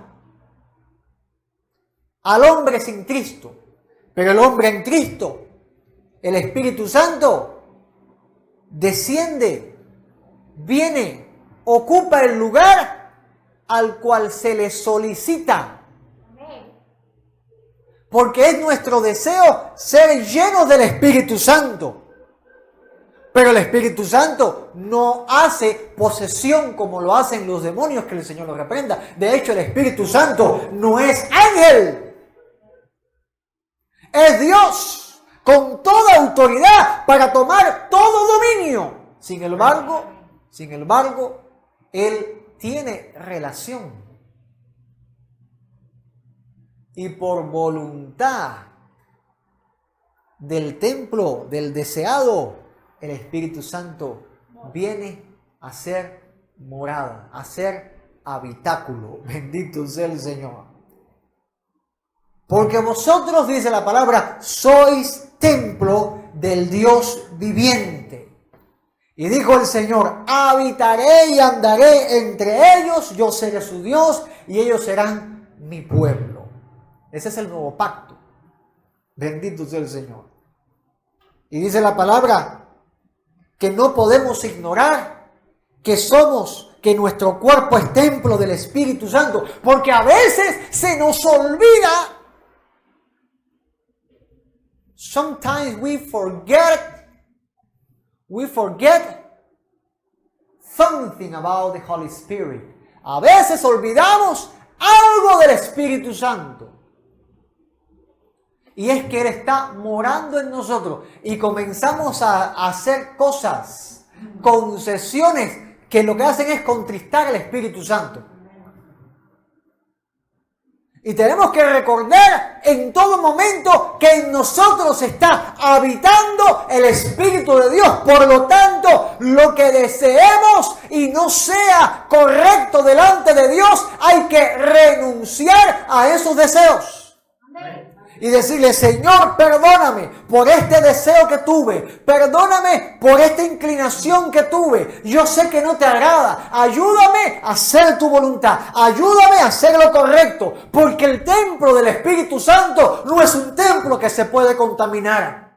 al hombre sin Cristo. Pero el hombre en Cristo, el Espíritu Santo, desciende, viene, ocupa el lugar al cual se le solicita. Porque es nuestro deseo ser llenos del Espíritu Santo. Pero el Espíritu Santo no hace posesión como lo hacen los demonios, que el Señor los reprenda. De hecho, el Espíritu Santo no es ángel. Es Dios con toda autoridad para tomar todo dominio. Sin embargo, Él tiene relación. Y por voluntad del templo, del deseado, el Espíritu Santo viene a ser morada, a ser habitáculo. Bendito sea el Señor. Porque vosotros, dice la palabra, sois templo del Dios viviente. Y dijo el Señor, habitaré y andaré entre ellos, yo seré su Dios y ellos serán mi pueblo. Ese es el nuevo pacto. Bendito sea el Señor. Y dice la palabra que no podemos ignorar que nuestro cuerpo es templo del Espíritu Santo, porque a veces se nos olvida. Sometimes we forget something about the Holy Spirit. A veces olvidamos algo del Espíritu Santo. Y es que Él está morando en nosotros y comenzamos a hacer cosas, concesiones, que lo que hacen es contristar al Espíritu Santo. Y tenemos que recordar en todo momento que en nosotros está habitando el Espíritu de Dios. Por lo tanto, lo que deseemos y no sea correcto delante de Dios, hay que renunciar a esos deseos. Y decirle, Señor, perdóname por este deseo que tuve. Perdóname por esta inclinación que tuve. Yo sé que no te agrada. Ayúdame a hacer tu voluntad. Ayúdame a hacer lo correcto. Porque el templo del Espíritu Santo no es un templo que se puede contaminar.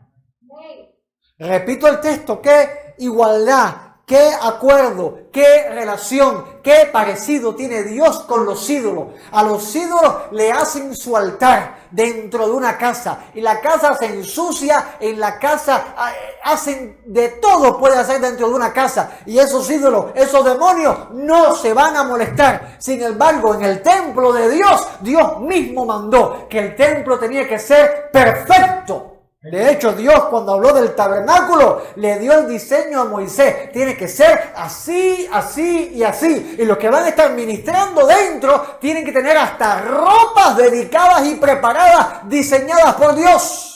Repito el texto, qué igualdad, qué acuerdo, qué relación, qué parecido tiene Dios con los ídolos. A los ídolos le hacen su altar dentro de una casa y la casa se ensucia, en la casa hacen de todo, puede hacer dentro de una casa, y esos ídolos, esos demonios no se van a molestar. Sin embargo, en el templo de Dios, Dios mismo mandó que el templo tenía que ser perfecto. De hecho, Dios cuando habló del tabernáculo, le dio el diseño a Moisés. Tiene que ser así, así y así. Y los que van a estar ministrando dentro tienen que tener hasta ropas dedicadas y preparadas, diseñadas por Dios.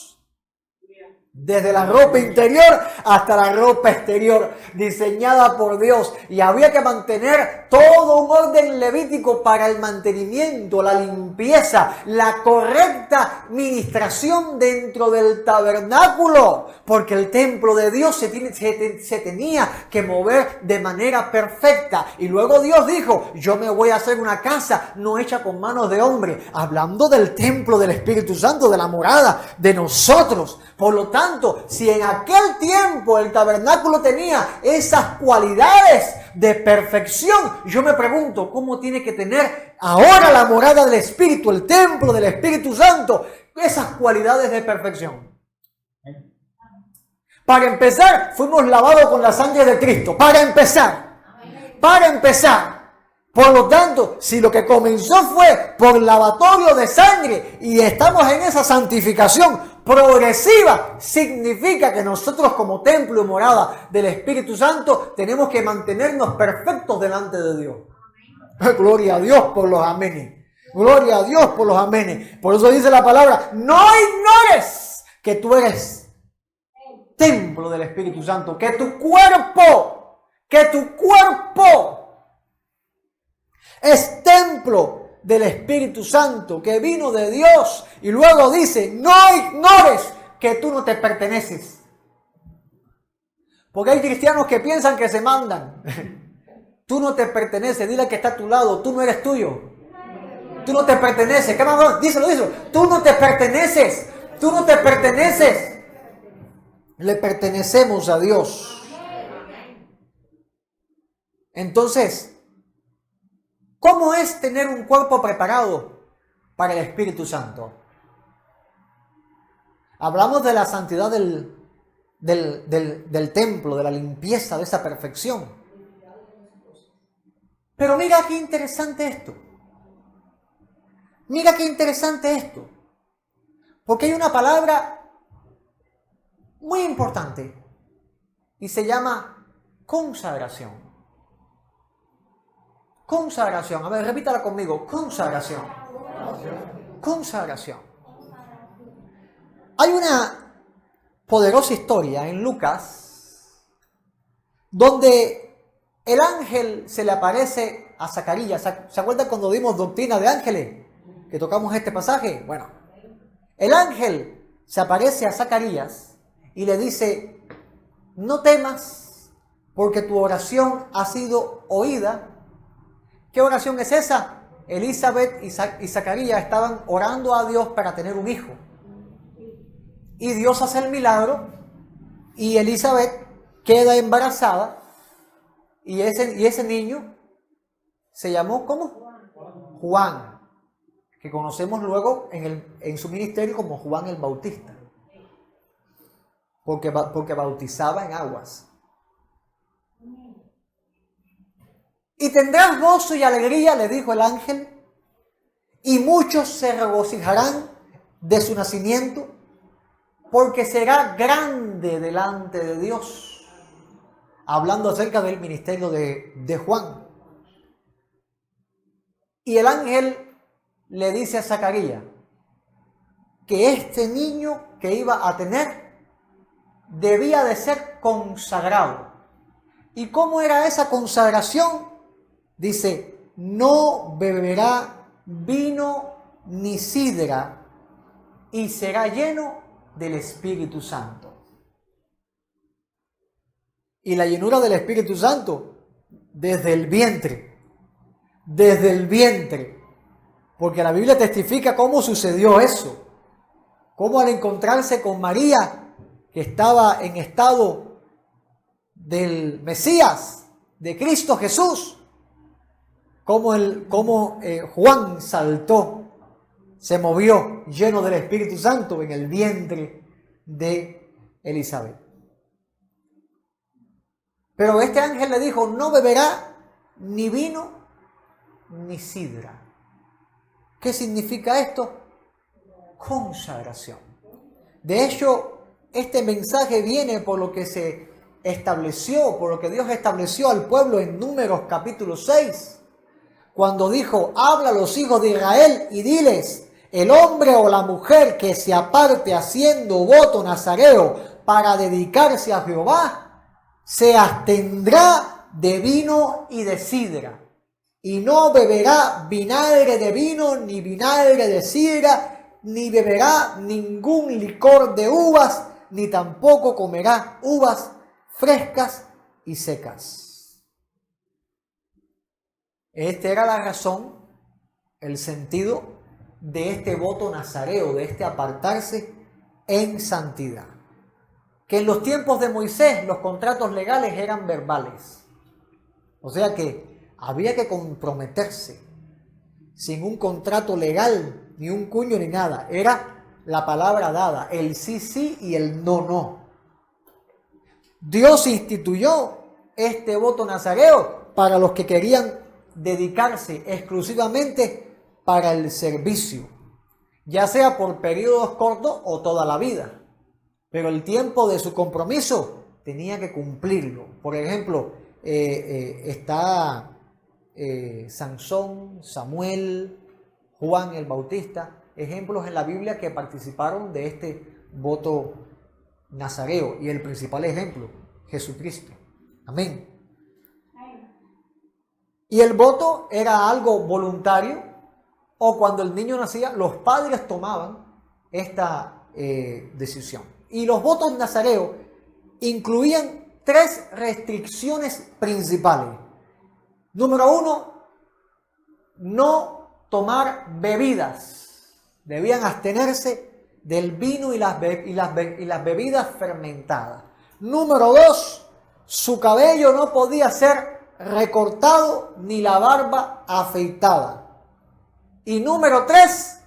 Desde la ropa interior hasta la ropa exterior, diseñada por Dios. Y había que mantener todo un orden levítico para el mantenimiento, la limpieza, la correcta ministración dentro del tabernáculo. Porque el templo de Dios se tenía que mover de manera perfecta. Y luego Dios dijo, yo me voy a hacer una casa no hecha con manos de hombre. Hablando del templo del Espíritu Santo, de la morada de nosotros. Por lo tanto, si en aquel tiempo el tabernáculo tenía esas cualidades de perfección, yo me pregunto, ¿cómo tiene que tener ahora la morada del Espíritu, el templo del Espíritu Santo, esas cualidades de perfección? Para empezar, fuimos lavados con la sangre de Cristo. Para empezar. Por lo tanto, si lo que comenzó fue por lavatorio de sangre y estamos en esa santificación progresiva, significa que nosotros como templo y morada del Espíritu Santo tenemos que mantenernos perfectos delante de Dios. Gloria a Dios por los amenes. Gloria a Dios por los amenes. Por eso dice la palabra, no ignores que tú eres templo del Espíritu Santo, que tu cuerpo es templo del Espíritu Santo que vino de Dios. Y luego dice, no ignores que tú no te perteneces. Porque hay cristianos que piensan que se mandan. Tú no te perteneces. Dile al que está a tu lado, tú no eres tuyo. Tú no te perteneces. ¿Qué más? Díselo. Tú no te perteneces. Le pertenecemos a Dios. Entonces, ¿cómo es tener un cuerpo preparado para el Espíritu Santo? Hablamos de la santidad del templo, de la limpieza, de esa perfección. Pero mira qué interesante esto. Porque hay una palabra muy importante y se llama consagración. A ver, repítala conmigo. Consagración. Hay una poderosa historia en Lucas donde el ángel se le aparece a Zacarías. ¿Se acuerdan cuando dimos doctrina de ángeles? Que tocamos este pasaje. Bueno, el ángel se aparece a Zacarías y le dice, no temas porque tu oración ha sido oída. ¿Qué oración es esa? Elizabeth y Zacarías estaban orando a Dios para tener un hijo. Y Dios hace el milagro y Elizabeth queda embarazada y ese niño se llamó ¿cómo? Juan, que conocemos luego en su ministerio como Juan el Bautista, porque bautizaba en aguas. Y tendrás gozo y alegría, le dijo el ángel, y muchos se regocijarán de su nacimiento, porque será grande delante de Dios. Hablando acerca del ministerio de Juan. Y el ángel le dice a Zacarías que este niño que iba a tener debía de ser consagrado. ¿Y cómo era esa consagración? Dice, no beberá vino ni sidra y será lleno del Espíritu Santo. Y la llenura del Espíritu Santo desde el vientre. Porque la Biblia testifica cómo sucedió eso. Cómo al encontrarse con María, que estaba en estado del Mesías, de Cristo Jesús, cómo Juan saltó, se movió lleno del Espíritu Santo en el vientre de Elizabeth. Pero este ángel le dijo, no beberá ni vino ni sidra. ¿Qué significa esto? Consagración. De hecho, este mensaje viene por lo que se estableció, por lo que Dios estableció al pueblo en Números capítulo 6, cuando dijo: habla a los hijos de Israel y diles: el hombre o la mujer que se aparte haciendo voto nazareo para dedicarse a Jehová, se abstendrá de vino y de sidra, y no beberá vinagre de vino, ni vinagre de sidra, ni beberá ningún licor de uvas, ni tampoco comerá uvas frescas y secas. Esta era la razón, el sentido de este voto nazareo, de este apartarse en santidad. Que en los tiempos de Moisés los contratos legales eran verbales. O sea que había que comprometerse sin un contrato legal, ni un cuño ni nada. Era la palabra dada, el sí sí y el no no. Dios instituyó este voto nazareo para los que querían dedicarse exclusivamente para el servicio, ya sea por periodos cortos o toda la vida. Pero el tiempo de su compromiso tenía que cumplirlo. Por ejemplo, está Sansón, Samuel, Juan el Bautista, ejemplos en la Biblia que participaron de este voto nazareo, y el principal ejemplo, Jesucristo. Amén. Y el voto era algo voluntario, o cuando el niño nacía, los padres tomaban esta decisión. Y los votos nazareos incluían 3 restricciones principales. Número 1, no tomar bebidas. Debían abstenerse del vino y las bebidas fermentadas. Número 2, su cabello no podía ser recortado ni la barba afeitada. Y número 3,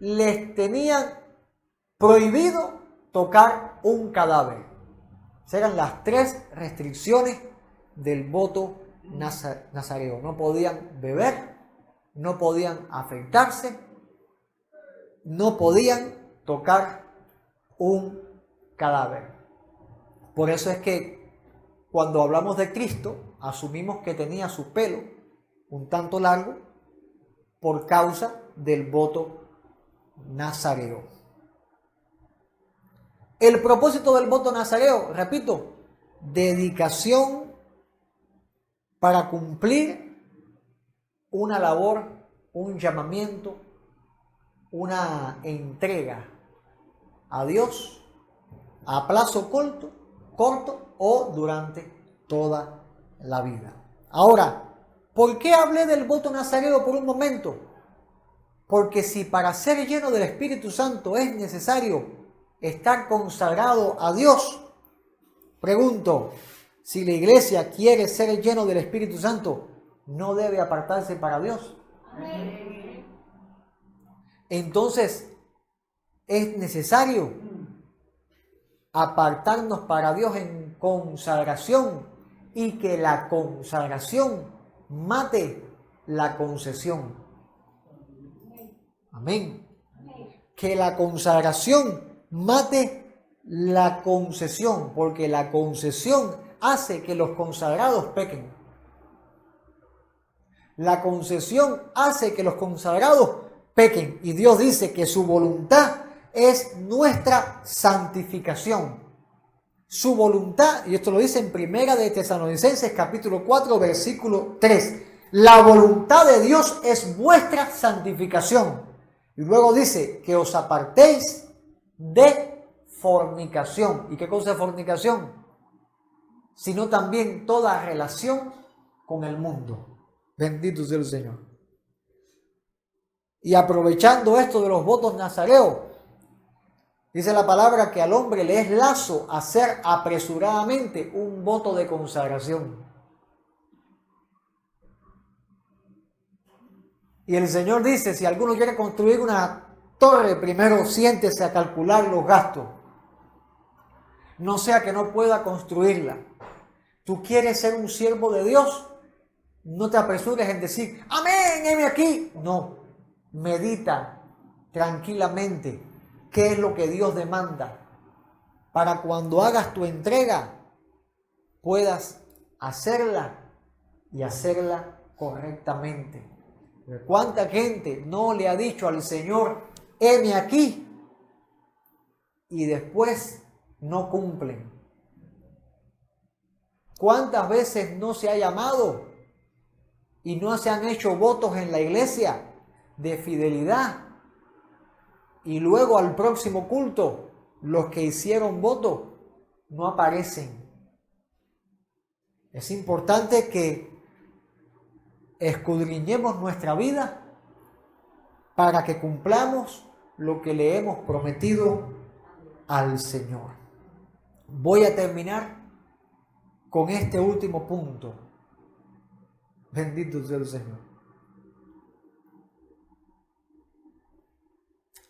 les tenían prohibido tocar un cadáver. Esas eran las 3 restricciones del voto nazareo. No podían beber, no podían afeitarse, no podían tocar un cadáver. Por eso es que cuando hablamos de Cristo, asumimos que tenía su pelo un tanto largo por causa del voto nazareo. El propósito del voto nazareo, repito, dedicación para cumplir una labor, un llamamiento, una entrega a Dios a plazo corto o durante toda la vida. Ahora, ¿por qué hablé del voto nazareo por un momento? Porque si para ser lleno del Espíritu Santo es necesario estar consagrado a Dios, pregunto, si la iglesia quiere ser lleno del Espíritu Santo, ¿no debe apartarse para Dios? Amén. Entonces, es necesario apartarnos para Dios en consagración, y que la consagración mate la concesión. Amén. Que la consagración mate la concesión, porque la concesión hace que los consagrados pequen. La concesión hace que los consagrados pequen, y Dios dice que su voluntad es nuestra santificación. Su voluntad, y esto lo dice en Primera de Tesalonicenses capítulo 4 versículo 3. La voluntad de Dios es vuestra santificación. Y luego dice que os apartéis de fornicación. ¿Y qué cosa es fornicación? Sino también toda relación con el mundo. Bendito sea el Señor. Y aprovechando esto de los votos nazareos, dice la palabra que al hombre le es lazo hacer apresuradamente un voto de consagración. Y el Señor dice, si alguno quiere construir una torre, primero siéntese a calcular los gastos. No sea que no pueda construirla. ¿Tú quieres ser un siervo de Dios? No te apresures en decir, amén, heme aquí. No, medita tranquilamente qué es lo que Dios demanda. para cuando hagas tu entrega puedas hacerla y hacerla correctamente. ¿Cuánta gente no le ha dicho al Señor, heme aquí? Y después no cumplen. ¿Cuántas veces no se ha llamado y no se han hecho votos en la iglesia de fidelidad? Y luego al próximo culto, los que hicieron voto no aparecen. Es importante que escudriñemos nuestra vida para que cumplamos lo que le hemos prometido al Señor. Voy a terminar con este último punto. Bendito sea el Señor.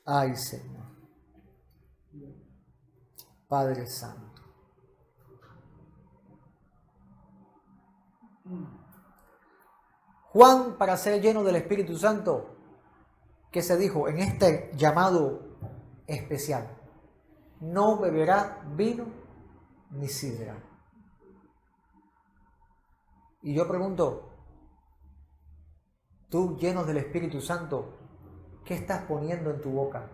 Ay, Señor. Padre Santo. Juan, para ser lleno del Espíritu Santo, ¿qué se dijo en este llamado especial? No beberá vino ni sidra. Y yo pregunto, tú lleno del Espíritu Santo, ¿qué estás poniendo en tu boca?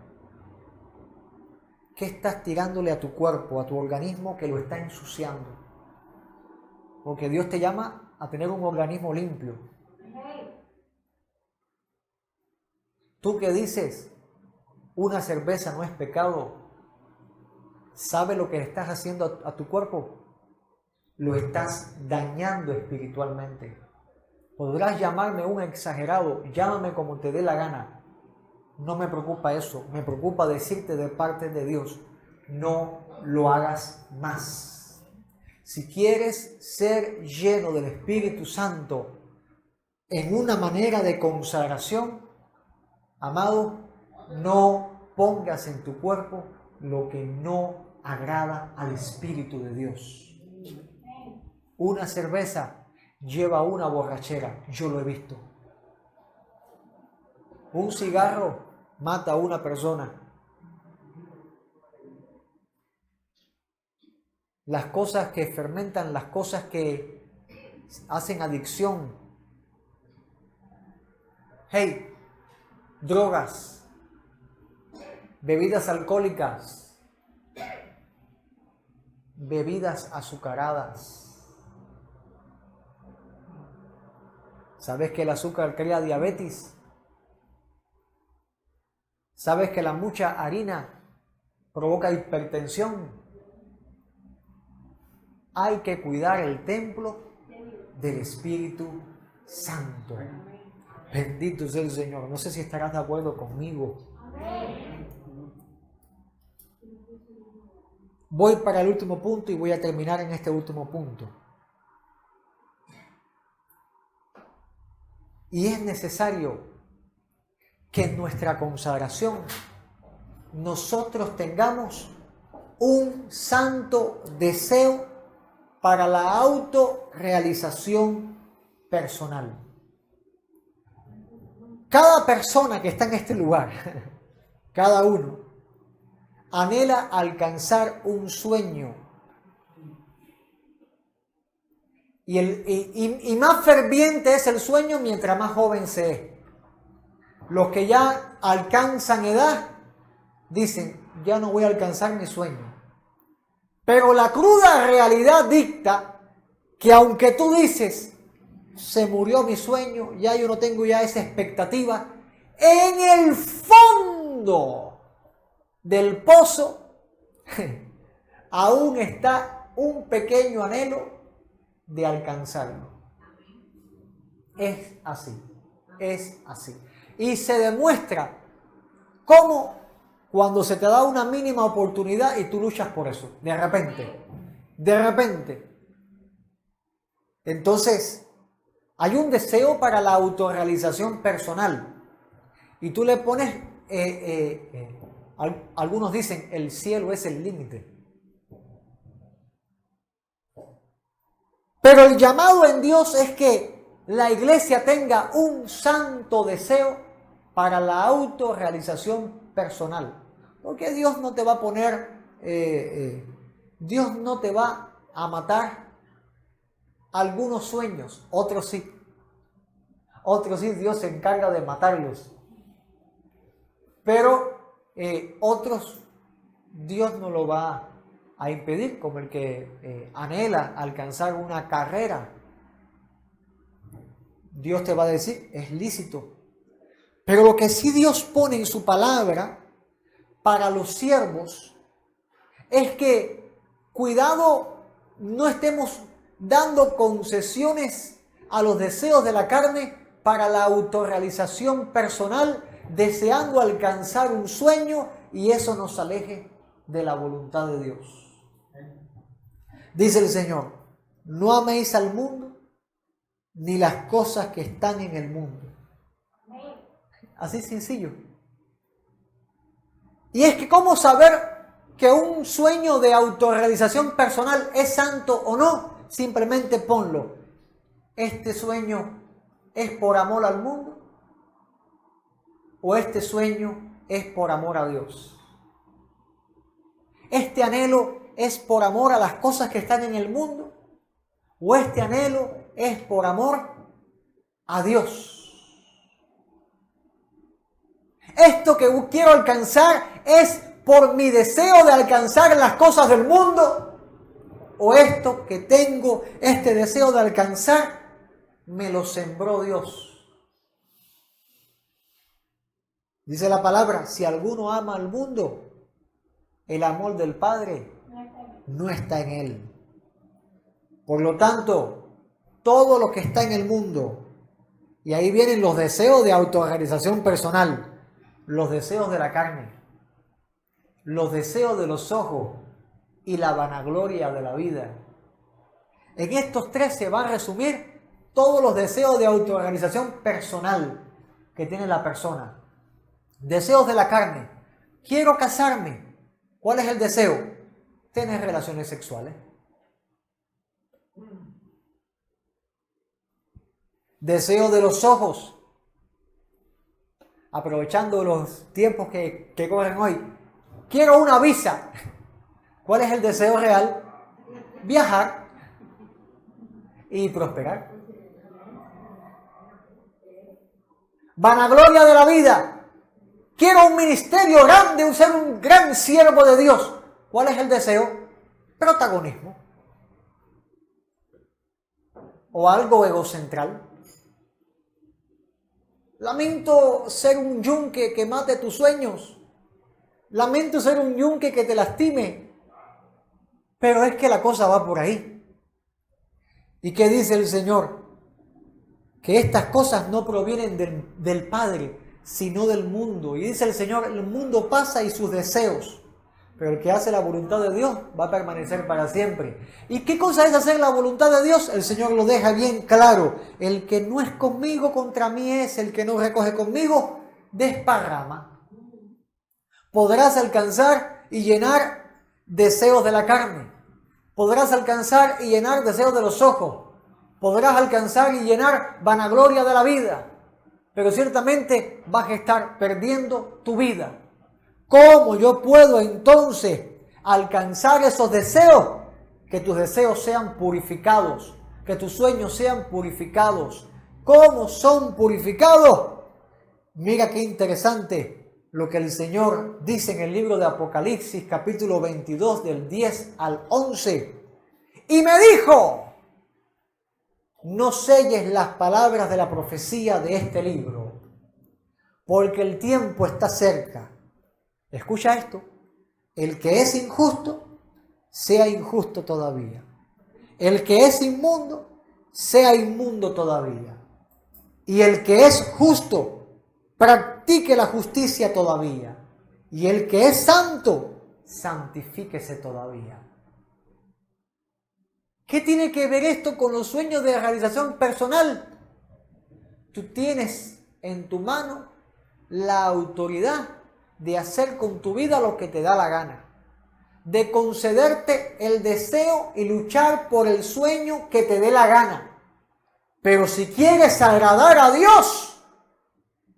¿Qué estás tirándole a tu cuerpo, a tu organismo que lo está ensuciando? Porque Dios te llama a tener un organismo limpio. Tú que dices, una cerveza no es pecado, ¿sabes lo que estás haciendo a tu cuerpo? Lo estás dañando espiritualmente. Podrás llamarme un exagerado, llámame como te dé la gana. No me preocupa eso, me preocupa decirte de parte de Dios, no lo hagas más. Si quieres ser lleno del Espíritu Santo en una manera de consagración, amado, no pongas en tu cuerpo lo que no agrada al Espíritu de Dios. Una cerveza lleva una borrachera, yo lo he visto. Un cigarro mata a una persona. Las cosas que fermentan, las cosas que hacen adicción. Hey, drogas, bebidas alcohólicas, bebidas azucaradas. ¿Sabes que el azúcar crea diabetes? ¿Sabes que la mucha harina provoca hipertensión? Hay que cuidar el templo del Espíritu Santo. Bendito sea el Señor. No sé si estarás de acuerdo conmigo. Voy para el último punto y voy a terminar en este último punto. Y es necesario que en nuestra consagración nosotros tengamos un santo deseo para la autorrealización personal. Cada persona que está en este lugar, cada uno, anhela alcanzar un sueño. Y más ferviente es el sueño mientras más joven se es. Los que ya alcanzan edad dicen, ya no voy a alcanzar mi sueño. Pero la cruda realidad dicta que aunque tú dices, se murió mi sueño, ya yo no tengo ya esa expectativa, en el fondo del pozo aún está un pequeño anhelo de alcanzarlo. Es así, es así. Y se demuestra cómo cuando se te da una mínima oportunidad y tú luchas por eso, de repente. Entonces, hay un deseo para la autorrealización personal. Y tú le pones, algunos dicen, el cielo es el límite. Pero el llamado en Dios es que la iglesia tenga un santo deseo para la autorrealización personal. Porque Dios no te va a poner Dios no te va a matar algunos sueños, otros sí. Otros sí, Dios se encarga de matarlos. Pero otros Dios no lo va a impedir, como el que anhela alcanzar una carrera. Dios te va a decir, es lícito. Pero lo que sí Dios pone en su palabra para los siervos es que, cuidado, no estemos dando concesiones a los deseos de la carne para la autorrealización personal, deseando alcanzar un sueño y eso nos aleje de la voluntad de Dios. Dice el Señor, no améis al mundo ni las cosas que están en el mundo. Así sencillo. Y es que ¿cómo saber que un sueño de autorrealización personal es santo o no? Simplemente ponlo. ¿Este sueño es por amor al mundo? ¿O este sueño es por amor a Dios? ¿Este anhelo es por amor a las cosas que están en el mundo? ¿O este anhelo es por amor a Dios? ¿Esto que quiero alcanzar es por mi deseo de alcanzar las cosas del mundo? ¿O esto que tengo, este deseo de alcanzar, me lo sembró Dios? Dice la palabra, si alguno ama al mundo, el amor del Padre no está en él. Por lo tanto, todo lo que está en el mundo, y ahí vienen los deseos de autorrealización personal, los deseos de la carne, los deseos de los ojos y la vanagloria de la vida. En estos tres se va a resumir todos los deseos de autorrealización personal que tiene la persona. Deseos de la carne. Quiero casarme. ¿Cuál es el deseo? Tener relaciones sexuales. Deseo de los ojos. Aprovechando los tiempos que corren hoy. Quiero una visa. ¿Cuál es el deseo real? Viajar y prosperar. Vanagloria de la vida. Quiero un ministerio grande, ser un gran siervo de Dios. ¿Cuál es el deseo? Protagonismo. O algo egocentral. Lamento ser un yunque que mate tus sueños. Lamento ser un yunque que te lastime. Pero es que la cosa va por ahí. ¿Y qué dice el Señor? Que estas cosas no provienen del Padre, sino del mundo. Y dice el Señor, el mundo pasa y sus deseos, pero el que hace la voluntad de Dios va a permanecer para siempre. ¿Y qué cosa es hacer la voluntad de Dios? El Señor lo deja bien claro. El que no es conmigo, contra mí es. El que no recoge conmigo, desparrama. Podrás alcanzar y llenar deseos de la carne. Podrás alcanzar y llenar deseos de los ojos. Podrás alcanzar y llenar vanagloria de la vida. Pero ciertamente vas a estar perdiendo tu vida. ¿Cómo yo puedo entonces alcanzar esos deseos? Que tus deseos sean purificados, que tus sueños sean purificados. ¿Cómo son purificados? Mira qué interesante lo que el Señor dice en el libro de Apocalipsis, capítulo 22, del 10 al 11. Y me dijo, no selles las palabras de la profecía de este libro, porque el tiempo está cerca. Escucha esto, el que es injusto, sea injusto todavía. El que es inmundo, sea inmundo todavía. Y el que es justo, practique la justicia todavía. Y el que es santo, santifíquese todavía. ¿Qué tiene que ver esto con los sueños de realización personal? Tú tienes en tu mano la autoridad de hacer con tu vida lo que te da la gana, de concederte el deseo y luchar por el sueño que te dé la gana. Pero si quieres agradar a Dios,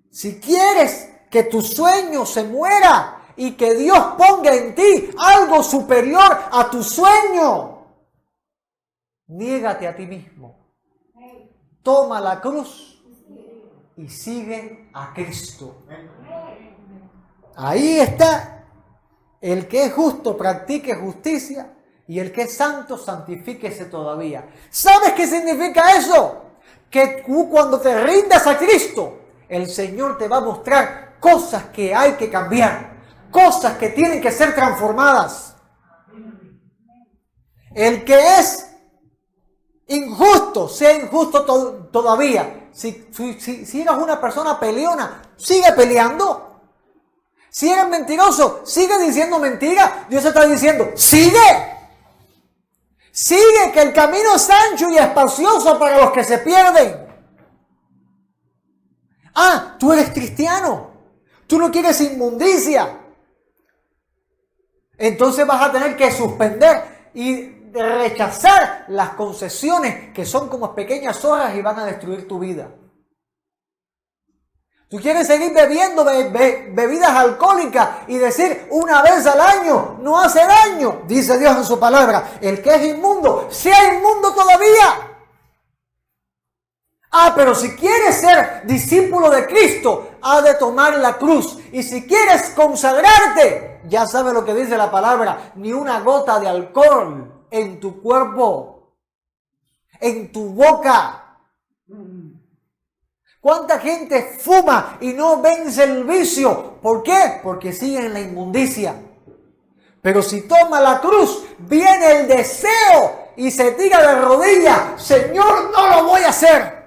si quieres que tu sueño se muera y que Dios ponga en ti algo superior a tu sueño. Niégate a ti mismo. Toma la cruz y sigue a Cristo. Ahí está. El que es justo practique justicia y el que es santo santifíquese todavía. ¿Sabes qué significa eso? Que tú, cuando te rindas a Cristo, el Señor te va a mostrar cosas que hay que cambiar, cosas que tienen que ser transformadas. El que es injusto, sea injusto todavía. Si eres una persona peleona, sigue peleando. Si eres mentiroso, sigue diciendo mentira. Dios está diciendo, sigue. Sigue, que el camino es ancho y espacioso para los que se pierden. Ah, tú eres cristiano. Tú no quieres inmundicia. Entonces vas a tener que suspender y rechazar las concesiones que son como pequeñas horas y van a destruir tu vida. Tú quieres seguir bebiendo bebidas alcohólicas y decir una vez al año no hace daño. Dice Dios en su palabra, el que es inmundo, sea inmundo todavía. Ah, pero si quieres ser discípulo de Cristo, ha de tomar la cruz. Y si quieres consagrarte, ya sabes lo que dice la palabra, ni una gota de alcohol en tu cuerpo, en tu boca. ¿Cuánta gente fuma y no vence el vicio? ¿Por qué? Porque siguen en la inmundicia. Pero si toma la cruz, viene el deseo y se tira de rodillas. Señor, no lo voy a hacer.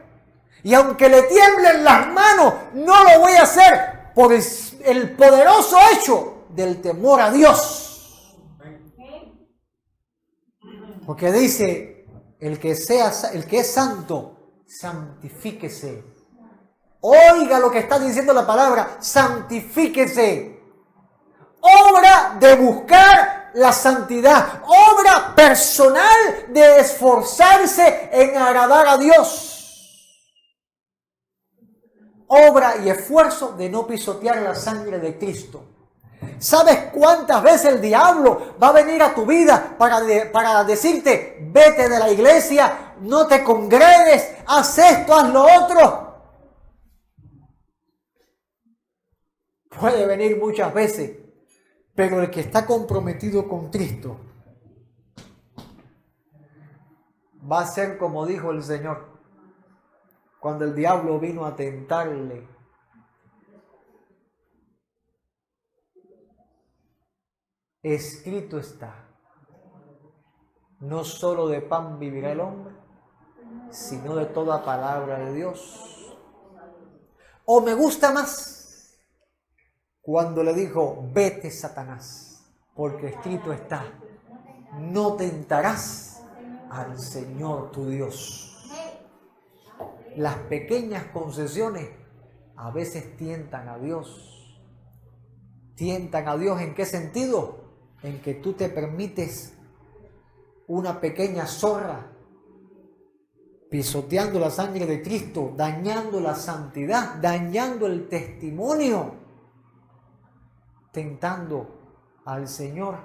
Y aunque le tiemblen las manos, no lo voy a hacer por el poderoso hecho del temor a Dios. Porque dice, el que es santo, santifíquese. Oiga lo que está diciendo la palabra, santifíquese. Obra de buscar la santidad, obra personal de esforzarse en agradar a Dios. Obra y esfuerzo de no pisotear la sangre de Cristo. ¿Sabes cuántas veces el diablo va a venir a tu vida para decirte, vete de la iglesia, no te congregues, haz esto, haz lo otro? Puede venir muchas veces, pero el que está comprometido con Cristo va a ser como dijo el Señor cuando el diablo vino a tentarle. Escrito está, no solo de pan vivirá el hombre, sino de toda palabra de Dios. O me gusta más cuando le dijo, vete Satanás, porque escrito está, no tentarás al Señor tu Dios. Las pequeñas concesiones a veces tientan a Dios. ¿Tientan a Dios en qué sentido? En que tú te permites una pequeña zorra pisoteando la sangre de Cristo, dañando la santidad, dañando el testimonio, tentando al Señor.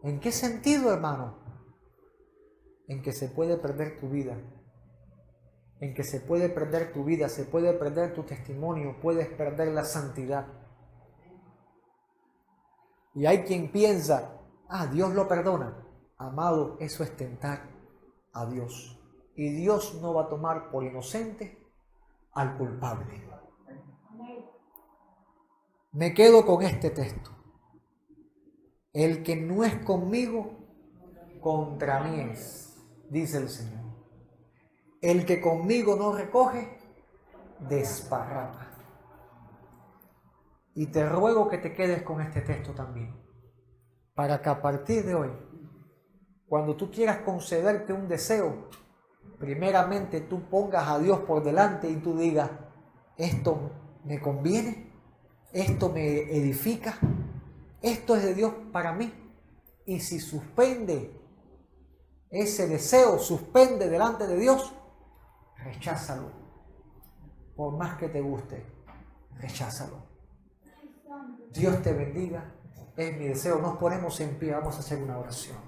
¿En qué sentido, hermano? En que se puede perder tu vida. En que se puede perder tu vida, se puede perder tu testimonio, puedes perder la santidad. Y hay quien piensa, Dios lo perdona. Amado, eso es tentar a Dios. Y Dios no va a tomar por inocente al culpable. Me quedo con este texto. El que no es conmigo, contra mí es, dice el Señor. El que conmigo no recoge, desparrama. Y te ruego que te quedes con este texto también, para que a partir de hoy, cuando tú quieras concederte un deseo, primeramente tú pongas a Dios por delante y tú digas, esto me conviene, esto me edifica, esto es de Dios para mí. Y si suspende ese deseo, suspende delante de Dios, recházalo. Por más que te guste, recházalo. Dios te bendiga. Es mi deseo. Nos ponemos en pie. Vamos a hacer una oración.